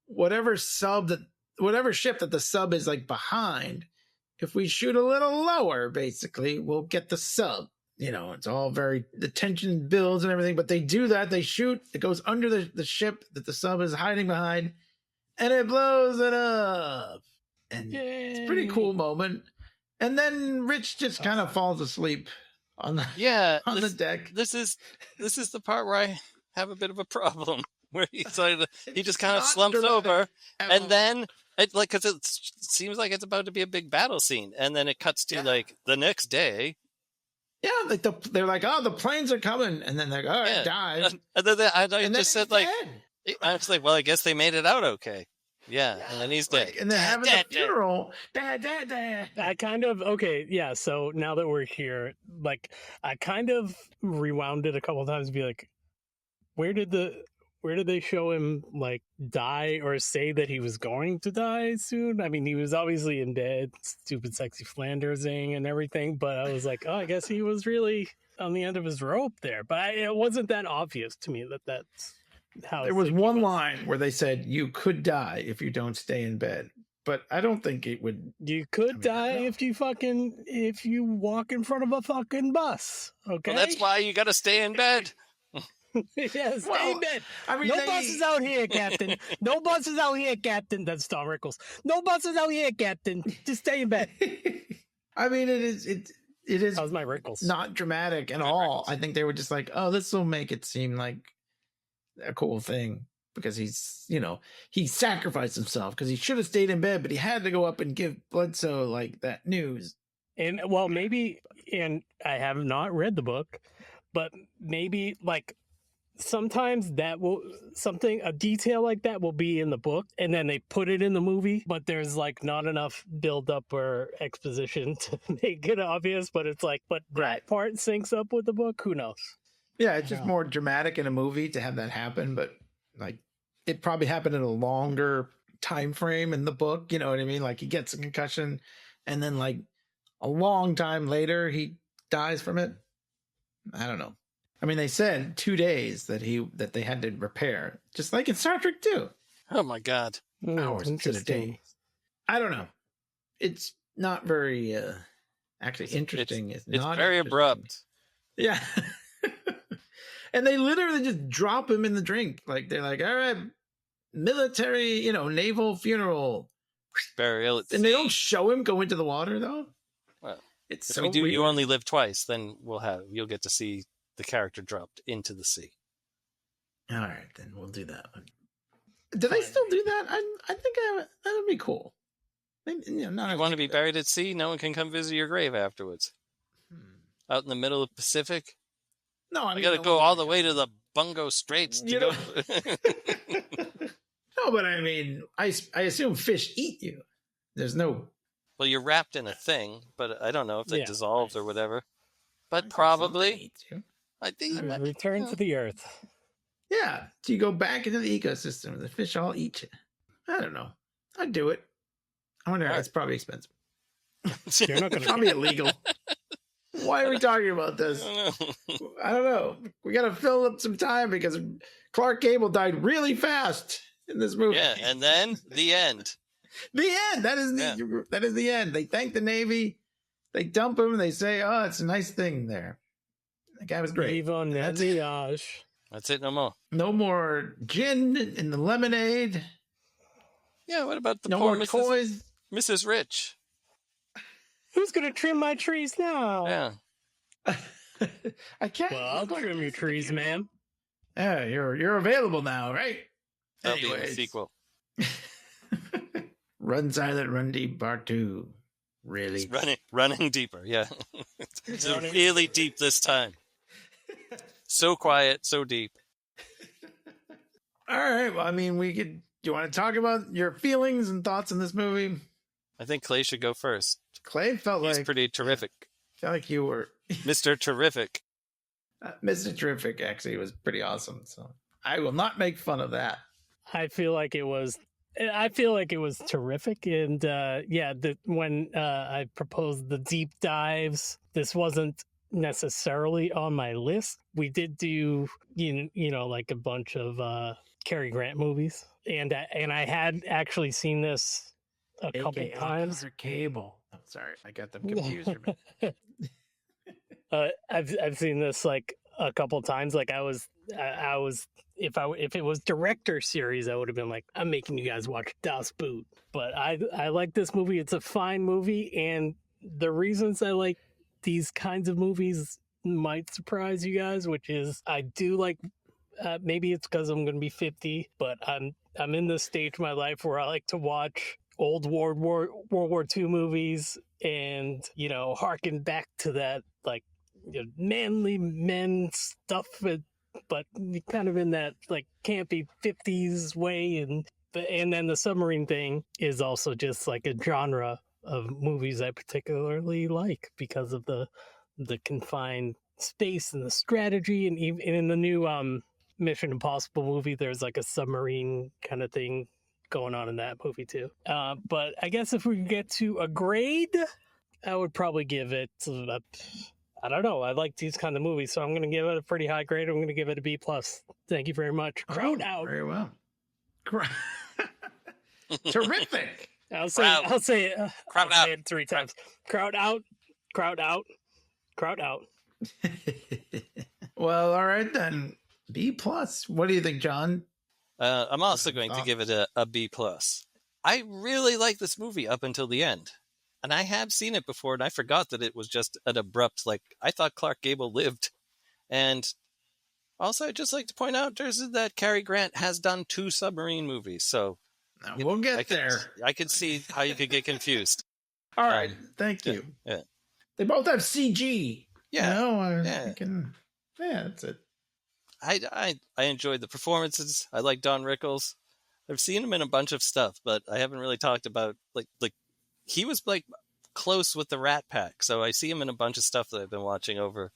whatever ship that the sub is like behind, if we shoot a little lower, basically, we'll get the sub. It's all the tension builds and everything, but they do that. They shoot, it goes under the ship that the sub is hiding behind, and it blows it up. And it's a pretty cool moment. And then Rich just kind of falls asleep on the Yeah, the deck. this is the part where I have a bit of a problem, where he just kind of Not slumps dramatic over, at and all. then because it seems like it's about to be a big battle scene, and then it cuts to Yeah. like the next day. Yeah, like they're like, oh, the planes are coming, and then they're like, all right, Yeah. dive. And then I And then just said he's like, dead. I was like, well, I guess they made it out okay. Yeah, and then he's dead. Like, and they're having Dead, the funeral. Dad. I kind of yeah. So now that we're here, like I kind of rewound it a couple of times to be like, where did the where did they show him like die or say that he was going to die soon? I mean, he was obviously in bed, stupid sexy Flandersing and everything, but I was like, oh, I guess he was really on the end of his rope there. But it wasn't that obvious to me that that's how. There was one line where they said you could die if you don't stay in bed, but I don't think it would. You could die if you walk in front of a fucking bus. Okay, Well, that's why you got to stay in bed. Yeah, stay in bed. I mean, No buses out here, Captain. No buses out here, Captain. That's Tom Rickles. No buses out here, Captain. Just stay in bed. I mean, it is How's my Rickles? not dramatic at all. I think they were just like, oh, this will make it seem like a cool thing because he's, he sacrificed himself because he should have stayed in bed, but he had to go up and give Bledso like that news. And well, maybe, and I have not read the book, but maybe like sometimes a detail like that will be in the book and then they put it in the movie, but there's like not enough build up or exposition to make it obvious, but it's like, but that part syncs up with the book. Who knows? Yeah. It's just more dramatic in a movie to have that happen, but like it probably happened in a longer time frame in the book. You know what I mean? Like he gets a concussion and then like a long time later, he dies from it. I don't know. I mean, they said 2 days that they had to repair, just like in Star Trek 2. Oh my God. Hours instead of days. I don't know. It's not very actually interesting. It's not very abrupt. Yeah. And they literally just drop him in the drink. Like they're like, all right, military, naval funeral. Burial. And they don't show him go into the water though. Well, it's if so we do, weird. you only live twice. Then you'll get to see the character dropped into the sea. All right, then we'll do that one. Do they still do that? I think that would be cool. You want to be buried at sea? No one can come visit your grave afterwards. Out in the middle of the Pacific? No, I mean, got to go all the way to the Bungo Straits to go. No, but I mean, I assume fish eat you. There's no. Well, you're wrapped in a thing, but I don't know if they dissolved or whatever. But probably. I think return to the earth. Yeah, so you go back into the ecosystem. The fish all eat you. I don't know. I'd do it. I wonder. It's probably expensive. You're not going to. Probably illegal. Why are we talking about this? I don't know. We got to fill up some time because Clark Gable died really fast in this movie. Yeah, and then the end. The end. That is the end. They thank the Navy. They dump him. And they say, "Oh, it's a nice thing there." The guy was great. That's it. No more. No more gin in the lemonade. Yeah. What about the no poor more toys? Mrs. Rich? Who's gonna trim my trees now? Yeah. I can't. Well, I'll trim your trees, ma'am. Yeah, you're available now, right? That'll be in the sequel. Run Silent, Run Deep, Part 2. Really? It's running deeper, yeah. It's really deep this time. So quiet, so deep. All right. Well, I mean, do you want to talk about your feelings and thoughts in this movie? I think Clay should go first. Clay He's pretty terrific. I felt like you were Mr. Terrific. Mr. Terrific actually was pretty awesome. So I will not make fun of that. I feel like it was terrific. And when I proposed the deep dives, this wasn't necessarily on my list. We did do, like a bunch of Cary Grant movies. And I had actually seen this a couple times. Cable. I'm sorry, I got them confused. I've seen this like a couple times. Like I was if it was director series, I would have been like, I'm making you guys watch Das Boot. But I like this movie. It's a fine movie, and the reasons I like these kinds of movies might surprise you guys, which is I do like. Maybe it's because I'm going to be 50, but I'm in this stage of my life where I like to watch old World War II movies and, harken back to that, like, manly men stuff, but kind of in that, like, campy 50s way. And then the submarine thing is also just like a genre of movies I particularly like because of the confined space and the strategy. And even in the new Mission Impossible movie, there's like a submarine kind of thing going on in that movie too. But I guess if we could get to a grade, I would probably give it, I don't know. I like these kind of movies, so I'm going to give it a pretty high grade. I'm going to give it a B+. Thank you very much. Crowd out. Very well. Terrific. I'll say it 3 times. Crowd out. Crowd out. Crowd out. Well, all right then. B+. What do you think, John? I'm also going to give it a B+. I really like this movie up until the end. And I have seen it before, and I forgot that it was just an abrupt, like, I thought Clark Gable lived. And also, I'd just like to point out, that Cary Grant has done 2 submarine movies, so... We'll get there. I could see how you could get confused. All right, thank you. Yeah. They both have CG. Yeah. You know, Yeah, that's it. I enjoyed the performances. I like Don Rickles. I've seen him in a bunch of stuff, but I haven't really talked about, like he was like close with the Rat Pack, so I see him in a bunch of stuff that I've been watching over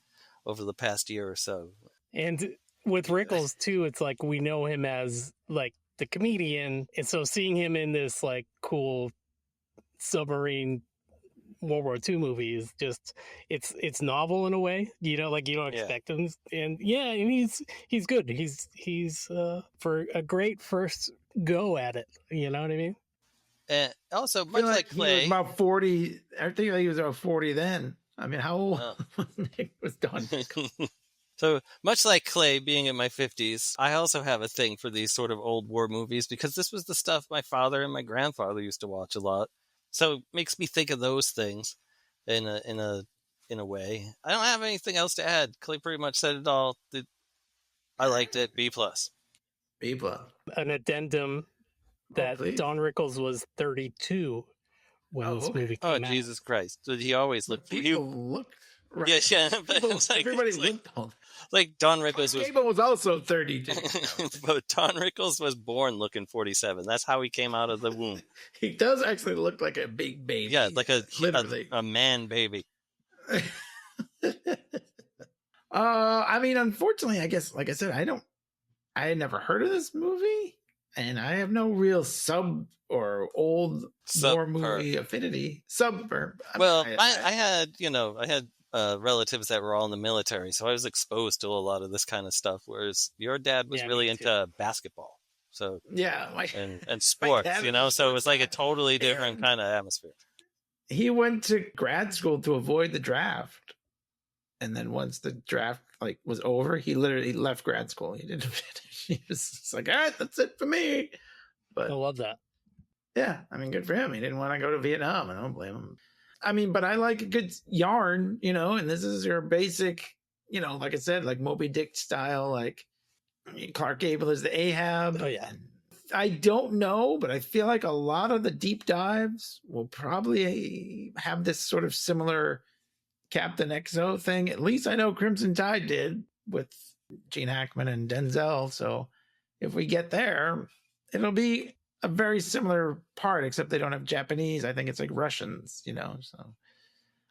the past year or so. And with Rickles too, it's like we know him as like the comedian, and so seeing him in this like cool submarine World War II movie is just it's novel in a way, you know, like you don't expect him, and he's good. He's for a great first go at it. You know what I mean? And also, much like Clay, he was about 40. I think he was about 40 then. I mean, how old was Don? So much like Clay, being in my 50s, I also have a thing for these sort of old war movies because this was the stuff my father and my grandfather used to watch a lot. So it makes me think of those things in a way. I don't have anything else to add. Clay pretty much said it all. I liked it. B+. B+. An addendum that Don Rickles was 32 when this movie came out. Oh, Jesus Christ. Did he always look... People looked... Right. Yeah, but it's like, everybody looked old. Like Don Rickles was... Gable was also 32. But Don Rickles was born looking 47. That's how he came out of the womb. He does actually look like a big baby. Yeah, like a man baby. I mean, unfortunately, I guess, like I said, I had never heard of this movie, and I have no real sub or old war movie affinity. Subverb. I had relatives that were all in the military, so I was exposed to a lot of this kind of stuff, whereas your dad was really into basketball. So and sports, so it was like a totally different kind of atmosphere. He went to grad school to avoid the draft. And then once the draft was over, he literally left grad school. He didn't finish. He was just like, all right, that's it for me. But I love that. Yeah, I mean, good for him. He didn't want to go to Vietnam. I don't blame him. I mean, but I like a good yarn, and this is your basic, like I said, like Moby Dick style, Clark Gable is the Ahab. Oh, yeah. I don't know, but I feel like a lot of the deep dives will probably have this sort of similar Captain XO thing. At least I know Crimson Tide did with Gene Hackman and Denzel. So if we get there, it'll be a very similar part, except they don't have Japanese. I think it's like Russians, so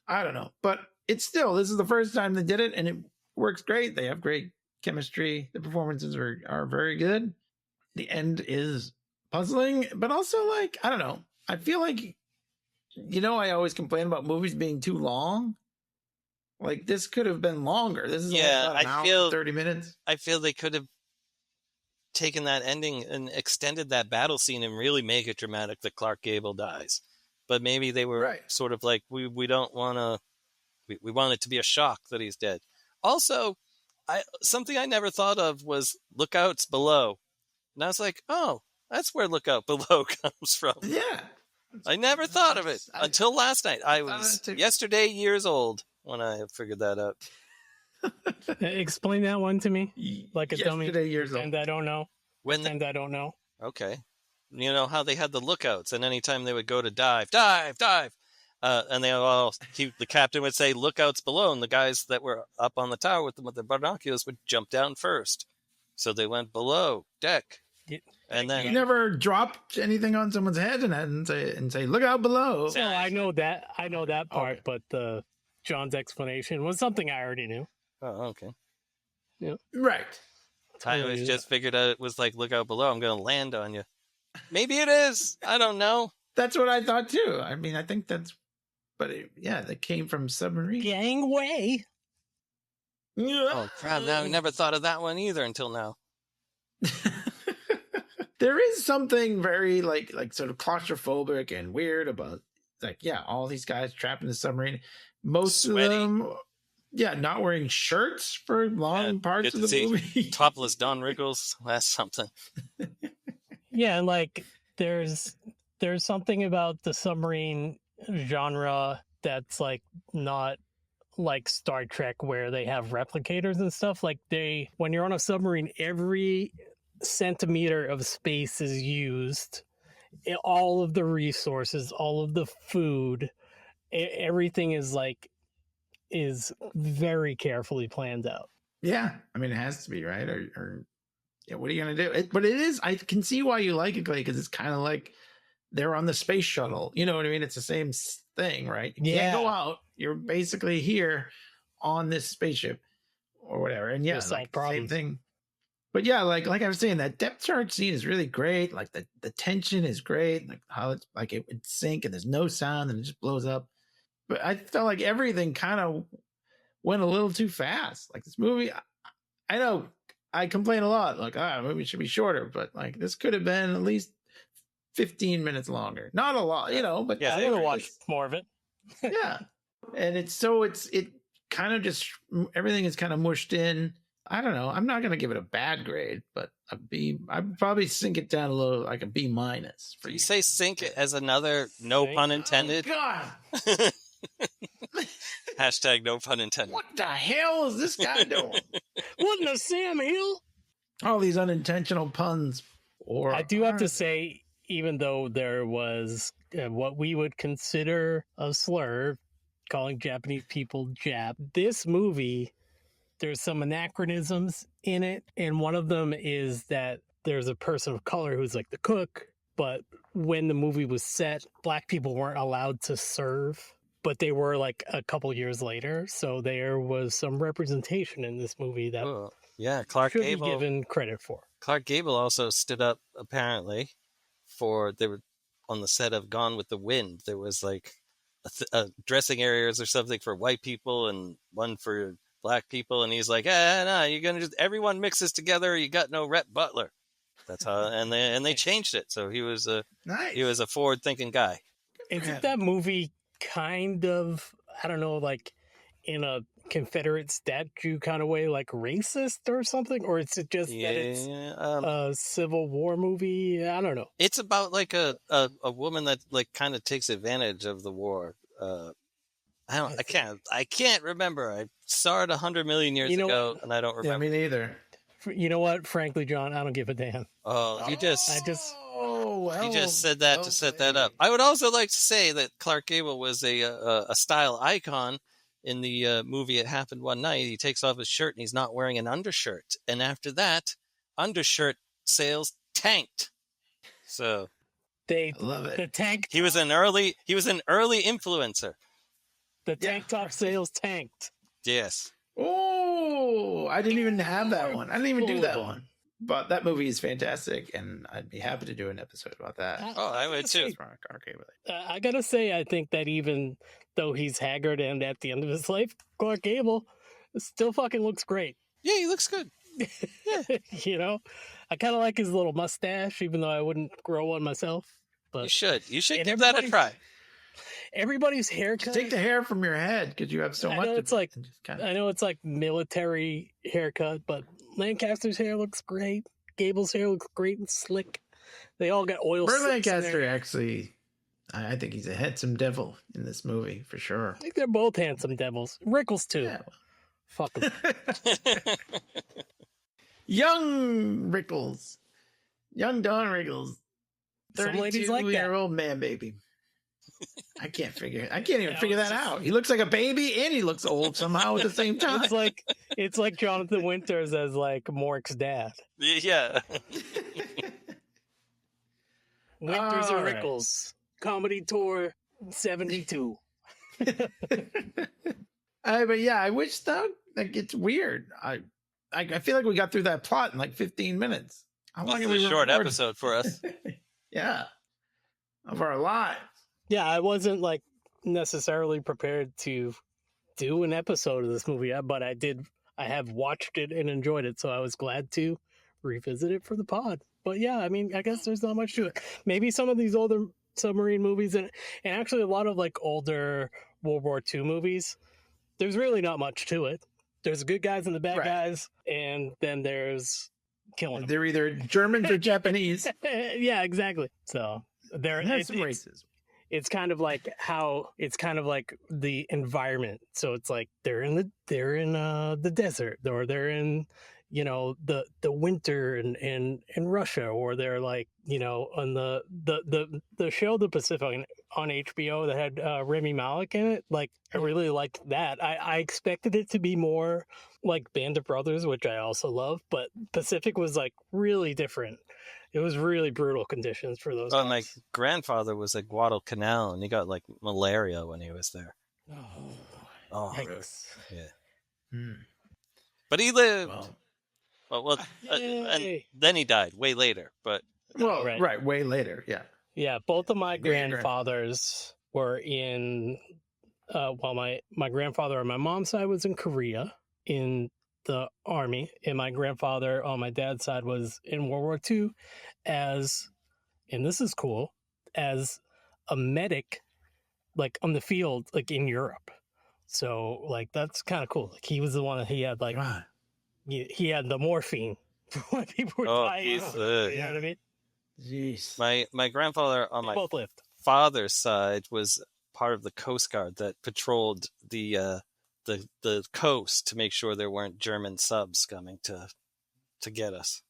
I don't know. But it's still, this is the first time they did it, and it works great. They have great chemistry. The performances are very good. The end is puzzling, but also I don't know. I feel like, I always complain about movies being too long. Like, this could have been longer. This is about an hour and 30 minutes. I feel they could have taken that ending and extended that battle scene and really make it dramatic that Clark Gable dies. But maybe they were sort of like, we don't want to, we want it to be a shock that he's dead. Also, something I never thought of was Lookouts Below. And I was like, oh, that's where Lookout Below comes from. Yeah. I never thought of it until last night. I was yesterday years old when I figured that out. Explain that one to me, like a dummy. Years old. And I don't know. I don't know. Okay. You know how they had the lookouts, and anytime they would go to dive, and the captain would say, lookouts below, and the guys that were up on the tower with them with their binoculars would jump down first. So they went below deck. And then you never dropped anything on someone's head and say, look out below. So I know that part, okay. But John's explanation was something I already knew. Oh, okay. Yeah. Right. I totally was do just that. figured out it was like, look out below, I'm going to land on you. Maybe it is. I don't know. That's what I thought too. I mean, I think that's, but yeah, that came from Submarine. Gangway. Oh, crap. Now I never thought of that one either until now. There is something very like sort of claustrophobic and weird about all these guys trapped in the submarine. Most Sweaty. of them, not wearing shirts for long parts good of to the see movie. Topless Don Rickles. That's something. Yeah, and like there's something about the submarine genre that's like not like Star Trek where they have replicators and stuff. Like when you're on a submarine, every centimeter of space is used. All of the resources, all of the food, everything is very carefully planned out. Yeah, I mean, it has to be, right? Or what are you gonna do? But it is. I can see why you like it, Clay, because it's kind of like they're on the space shuttle. You know what I mean? It's the same thing, right? You can't go out. You're basically here on this spaceship or whatever. And yeah, Solve like problems. same thing. But yeah, like I was saying, that depth charge scene is really great. Like the tension is great. Like how it's like it would sink and there's no sound and it just blows up. But I felt like everything kind of went a little too fast. Like this movie, I know I complain a lot. Like, movie should be shorter, but like this could have been at least 15 minutes longer. Not a lot, but Yeah, I'm gonna watch more of it. yeah. And it kind of just everything is kind of mushed in. I don't know. I'm not gonna give it a bad grade, but a B. I'd probably sink it down a little, like a B minus. You say sink as another no Sink? pun intended? God, Hashtag no pun intended. what the hell is this guy doing? What in the Sam Hill? All these unintentional puns. Or I do have to say, even though there was what we would consider a slur, calling Japanese people Jap, this movie, there's some anachronisms in it. And one of them is that there's a person of color who's like the cook. But when the movie was set, Black people weren't allowed to serve. But they were like a couple years later. So there was some representation in this movie that Yeah, Clark should Gable. be given credit for. Clark Gable also stood up, apparently, they were on the set of Gone with the Wind. There was like a dressing areas or something for white people and one for Black people. And he's like, no, you're going to just, everyone mixes together. You got no Rhett Butler. That's how, and they changed it. So he was a forward thinking guy. Isn't that movie kind of, I don't know, like in a Confederate statue kind of way, like racist or something? Or is it just that it's a Civil War movie? I don't know. It's about like a woman that like kind of takes advantage of the war. I can't remember. I saw it 100 million years ago, and I don't remember. Yeah, me neither. You know what? Frankly, John, I don't give a damn. Oh, you just said that to set that up. I would also like to say that Clark Gable was a style icon in the movie It Happened One Night. He takes off his shirt and he's not wearing an undershirt. And after that, undershirt sales tanked. So I love it. The tank. He was an early influencer. The tank top sales tanked. Yes. Oh, I didn't even have that one. I didn't even do that one. But that movie is fantastic, and I'd be happy to do an episode about that. I would too. I gotta say, I think that even though he's haggard and at the end of his life, Clark Gable still fucking looks great. Yeah, he looks good. Yeah. I kind of like his little mustache, even though I wouldn't grow one myself. But you should give that a try. Everybody's haircut. Take the hair from your head because you have so much. I know it's like military haircut, but Lancaster's hair looks great. Gable's hair looks great and slick. They all got oil. Burt Lancaster, actually, I think he's a handsome devil in this movie for sure. I think they're both handsome devils. Rickles too. Yeah. Fuck him. Young Rickles, young Don Rickles, Some ladies like that. 32-year-old man, baby. I can't even figure that out. He looks like a baby and he looks old somehow at the same time. It's like Jonathan Winters as like Mork's dad. Yeah. Winters and Rickles comedy tour 72. But yeah, I wish though, like it's weird. I feel like we got through that plot in like 15 minutes. How long This have is we a short recorded? episode for us. Yeah. Of our lives. Yeah, I wasn't like necessarily prepared to do an episode of this movie yet, but I have watched it and enjoyed it, so I was glad to revisit it for the pod. But yeah, I mean, I guess there's not much to it. Maybe some of these older submarine movies and actually a lot of like older World War II movies, there's really not much to it. There's the good guys and the bad Right. guys, and then there's killing them. They're either Germans or Japanese. Yeah, exactly. So there That's some racism. it's kind of like the environment. So it's like they're in the desert, or they're in the winter in Russia, or they're like on the show The Pacific on HBO that had Rami Malek in it. Like I really liked that. I expected it to be more like Band of Brothers, which I also love, but Pacific was like really different. It was really brutal conditions for those Oh, guys. my grandfather was at Guadalcanal, and he got like malaria when he was there. Oh, Yikes. yeah. Hmm. But he lived. Well, And Yay. then he died way later. But Right. way later. Yeah. Yeah, both of my Yeah, grandfathers were in. My grandfather on my mom's side was in Korea in the army, and my grandfather on my dad's side was in World War II as, and this is cool, as a medic, like on the field, like in Europe. So like that's kind of cool. Like he was the one that he had like God. he had the morphine when people were dying. You know what I mean? Jeez. my grandfather on They my both lived. father's side was part of the Coast Guard that patrolled the coast to make sure there weren't German subs coming to get us.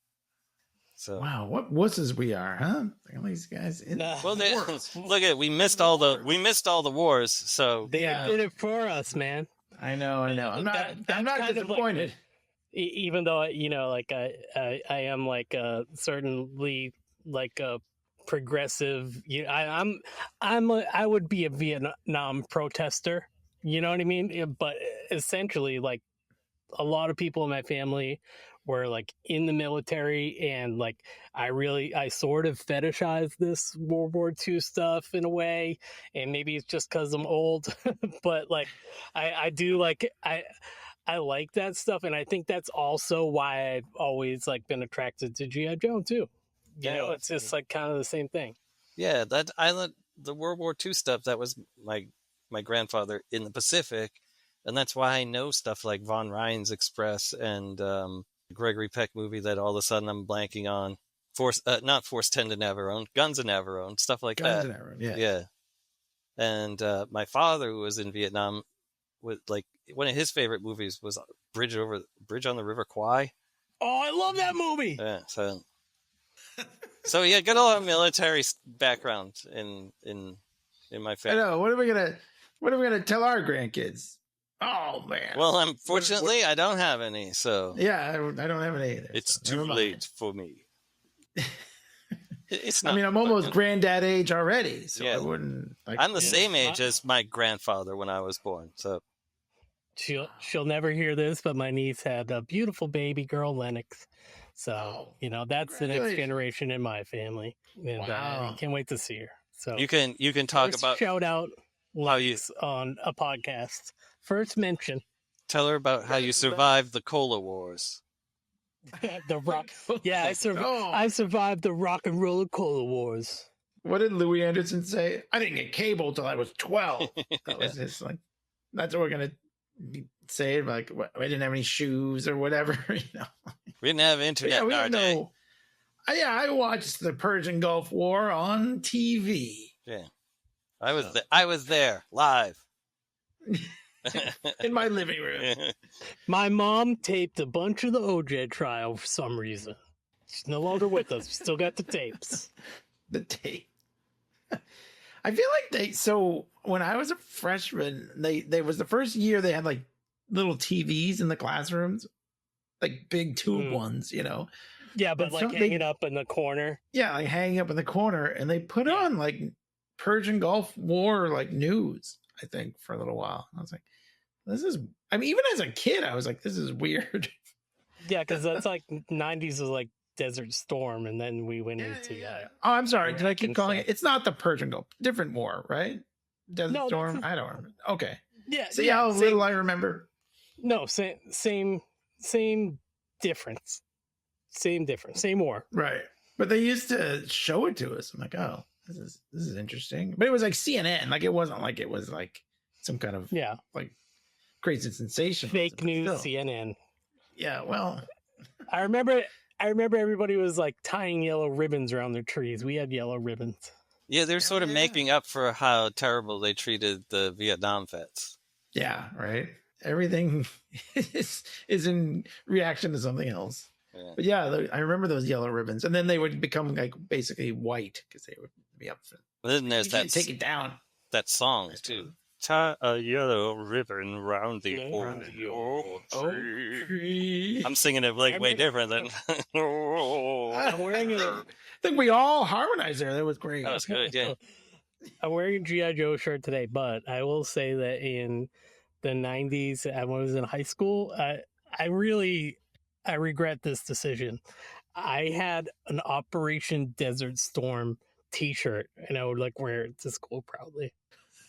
So Wow, what wusses we are, huh? All these guys. well, look at we missed all the wars. So They Yeah. did it for us, man. I know. I'm not. That's I'm not kind of like- disappointed. Even though like I am like certainly like a progressive. I would be a Vietnam protester. You know what I mean? But essentially, like a lot of people in my family were like in the military, and like I sort of fetishize this World War II stuff in a way, and maybe it's just because I'm old, but like I do like I like that stuff, and I think that's also why I've always like been attracted to G.I. Joe too. You know, it's just like kind of the same thing. yeah, that island, the World War II stuff, that was my grandfather in the Pacific, and that's why I know stuff like Von Ryan's Express and Gregory Peck movie that all of a sudden I'm blanking on. Not Force 10 to Navarone, Guns of Navarone, stuff like Guns that. and arrows, yeah. Yeah. And my father, who was in Vietnam, with like one of his favorite movies was Bridge on the River Kwai. Oh, I love that movie. Yeah, so yeah, got a lot of military background in my I family. know. What are we gonna tell our grandkids? Oh man. Well, unfortunately, I don't have any, so yeah, I don't have any either. it's so never too mind. late for me. It's not. I mean, I'm almost granddad age already, so Yeah. I wouldn't. Like, I'm the same age as my grandfather when I was born. So She'll never hear this, but my niece had a beautiful baby girl, Lennox. So that's the next Congratulations. generation in my family, and Wow. I can't wait to see her. So you can talk first about shout out how you Lennox on a podcast. First mention tell her about how you survived the Cola Wars. the rock. Yeah, I Oh. I survived the rock and roller cola wars. What did Louis Anderson say? I didn't get cable till I was 12. That was just like, that's what we're gonna be saying. Like, I didn't have any shoes or whatever. We didn't have But internet yeah, in we our don't day. know. I watched the Persian Gulf War on TV Yeah, I was there live. in my living room. My mom taped a bunch of the OJ trial for some reason. She's no longer with us. We still got the tapes. The tape. I feel like so when I was a freshman, they was the first year they had like little TVs in the classrooms, like big tube ones, Yeah, but But like some- hanging up in the corner. Yeah, like hanging up in the corner, and they put on like Persian Gulf War like news, I think, for a little while. I was like, even as a kid, I was like, this is weird. Yeah, because that's like 90s was like Desert Storm, and then we went into Oh, I'm sorry. Did I keep American calling stuff. it? It's not the Persian Gulf. Different war, right? Desert No, Storm. that's I don't remember. Okay. Yeah. See yeah, how same- little I remember. No, same difference. Same difference. Same war. Right. But they used to show it to us. I'm like, oh, this is interesting. But it was like CNN. Like it wasn't like it was like some kind of Yeah. like crazy sensation. Fake news CNN. Yeah, well, I remember everybody was like tying yellow ribbons around their trees. We had yellow ribbons. Yeah, they're sort of making up for how terrible they treated the Vietnam vets. yeah, right. Everything is in reaction to something else. Yeah. But yeah, I remember those yellow ribbons, and then they would become like basically white because they would be up for. But then there's You that can't take it down. that song too. Tie a yellow ribbon round the Round old tree. Tree. I'm singing it like way different than. I'm wearing I think we all harmonized there. That was great. That was good, yeah. I'm wearing a G.I. Joe shirt today, but I will say that in the 90s, when I was in high school, I regret this decision. I had an Operation Desert Storm T-shirt, and I would like wear it to school proudly.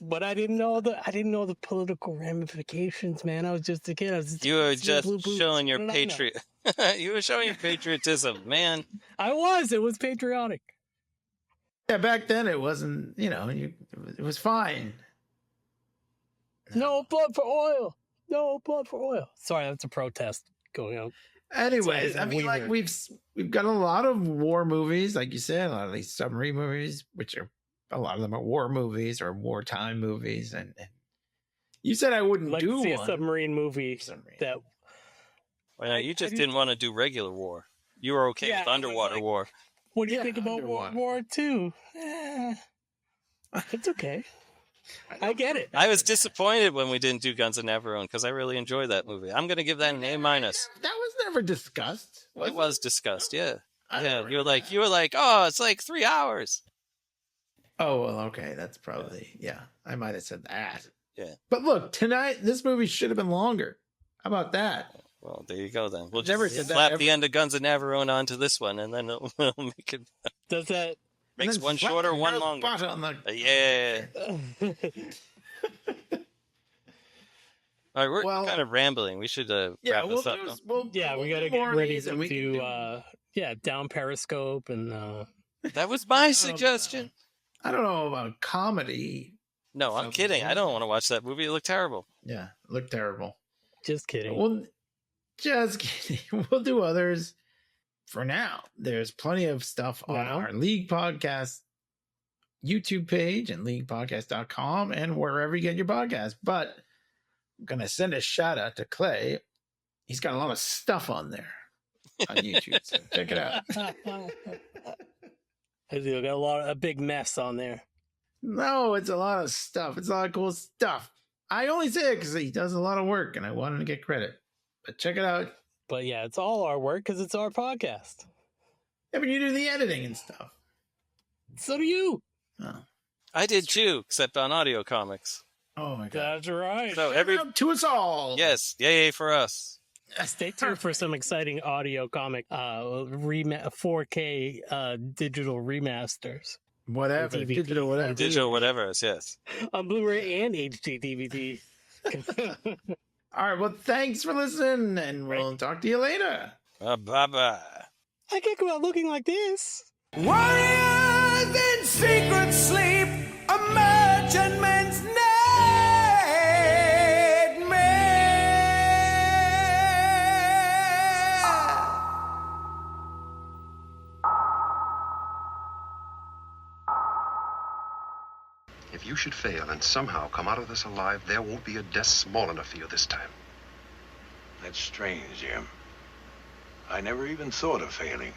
But I didn't know the political ramifications, man. I was just a kid. You were just blue boots. showing your What did I know? you were showing your patriotism, man. It was patriotic. Yeah, back then it wasn't. It was fine. No blood for oil. No blood for oil. Sorry, that's a protest going on. Anyways, I mean, weird. like we've got a lot of war movies, like you said, a lot of these submarine movies, which are a lot of them are war movies or wartime movies, and you said I wouldn't Like do to see one. a submarine movie Submarine. that Well, you just I didn't want to do regular war. You were okay Yeah, with I was underwater like- war. What do you Yeah, think about underwater. World War II? It's okay. I get it. I was disappointed when we didn't do Guns of Navarone because I really enjoyed that movie. I'm going to give that an A-. That was never discussed. It was discussed, yeah. I Yeah, don't you were like, oh, it's like 3 hours. Oh, well, okay. That's probably, yeah. I might have said that. Yeah. But look, tonight, this movie should have been longer. How about that? Well, there you go then. We'll Never just said that slap ever. the end of Guns of Navarone onto this one, and then it'll make it Does that? makes And then one slap shorter, the one nose longer. spot on the- Yeah. All right, we're Well, kind of rambling. We should Yeah, wrap this up. Yeah, we got to do get more of ready these to and we can do, down Periscope and That was my suggestion. I don't know about comedy. No, I'm kidding. I don't want to watch that movie. It looked terrible. Yeah, it looked terrible. just kidding. Well, just kidding. We'll do others for now. There's plenty of stuff on Now? our League Podcast YouTube page and leaguepodcast.com and wherever you get your podcast. But I'm going to send a shout out to Clay. He's got a lot of stuff on there on YouTube. So check it out. I do got a big mess on there. No, it's a lot of stuff. It's a lot of cool stuff. I only say it because he does a lot of work and I want him to get credit. But check it out. But yeah, it's all our work because it's our podcast. Yeah, but you do the editing and stuff. So do you. Oh, I did too, except on audio comics. oh my God. That's right. So every Shout out to us all. yes, yay for us. Stay tuned for some exciting audio comic 4K digital remasters Whatever. DVD. Digital, whatever. Digital whatever. Yes. on Blu-ray and HD DVD. All right. Well, thanks for listening, and we'll talk to you later. Bye bye. I can't go out looking like this. Warriors in secret sleep, a merchantman's nightmare. If you should fail and somehow come out of this alive, there won't be a death small enough for you this time. That's strange, Jim. I never even thought of failing.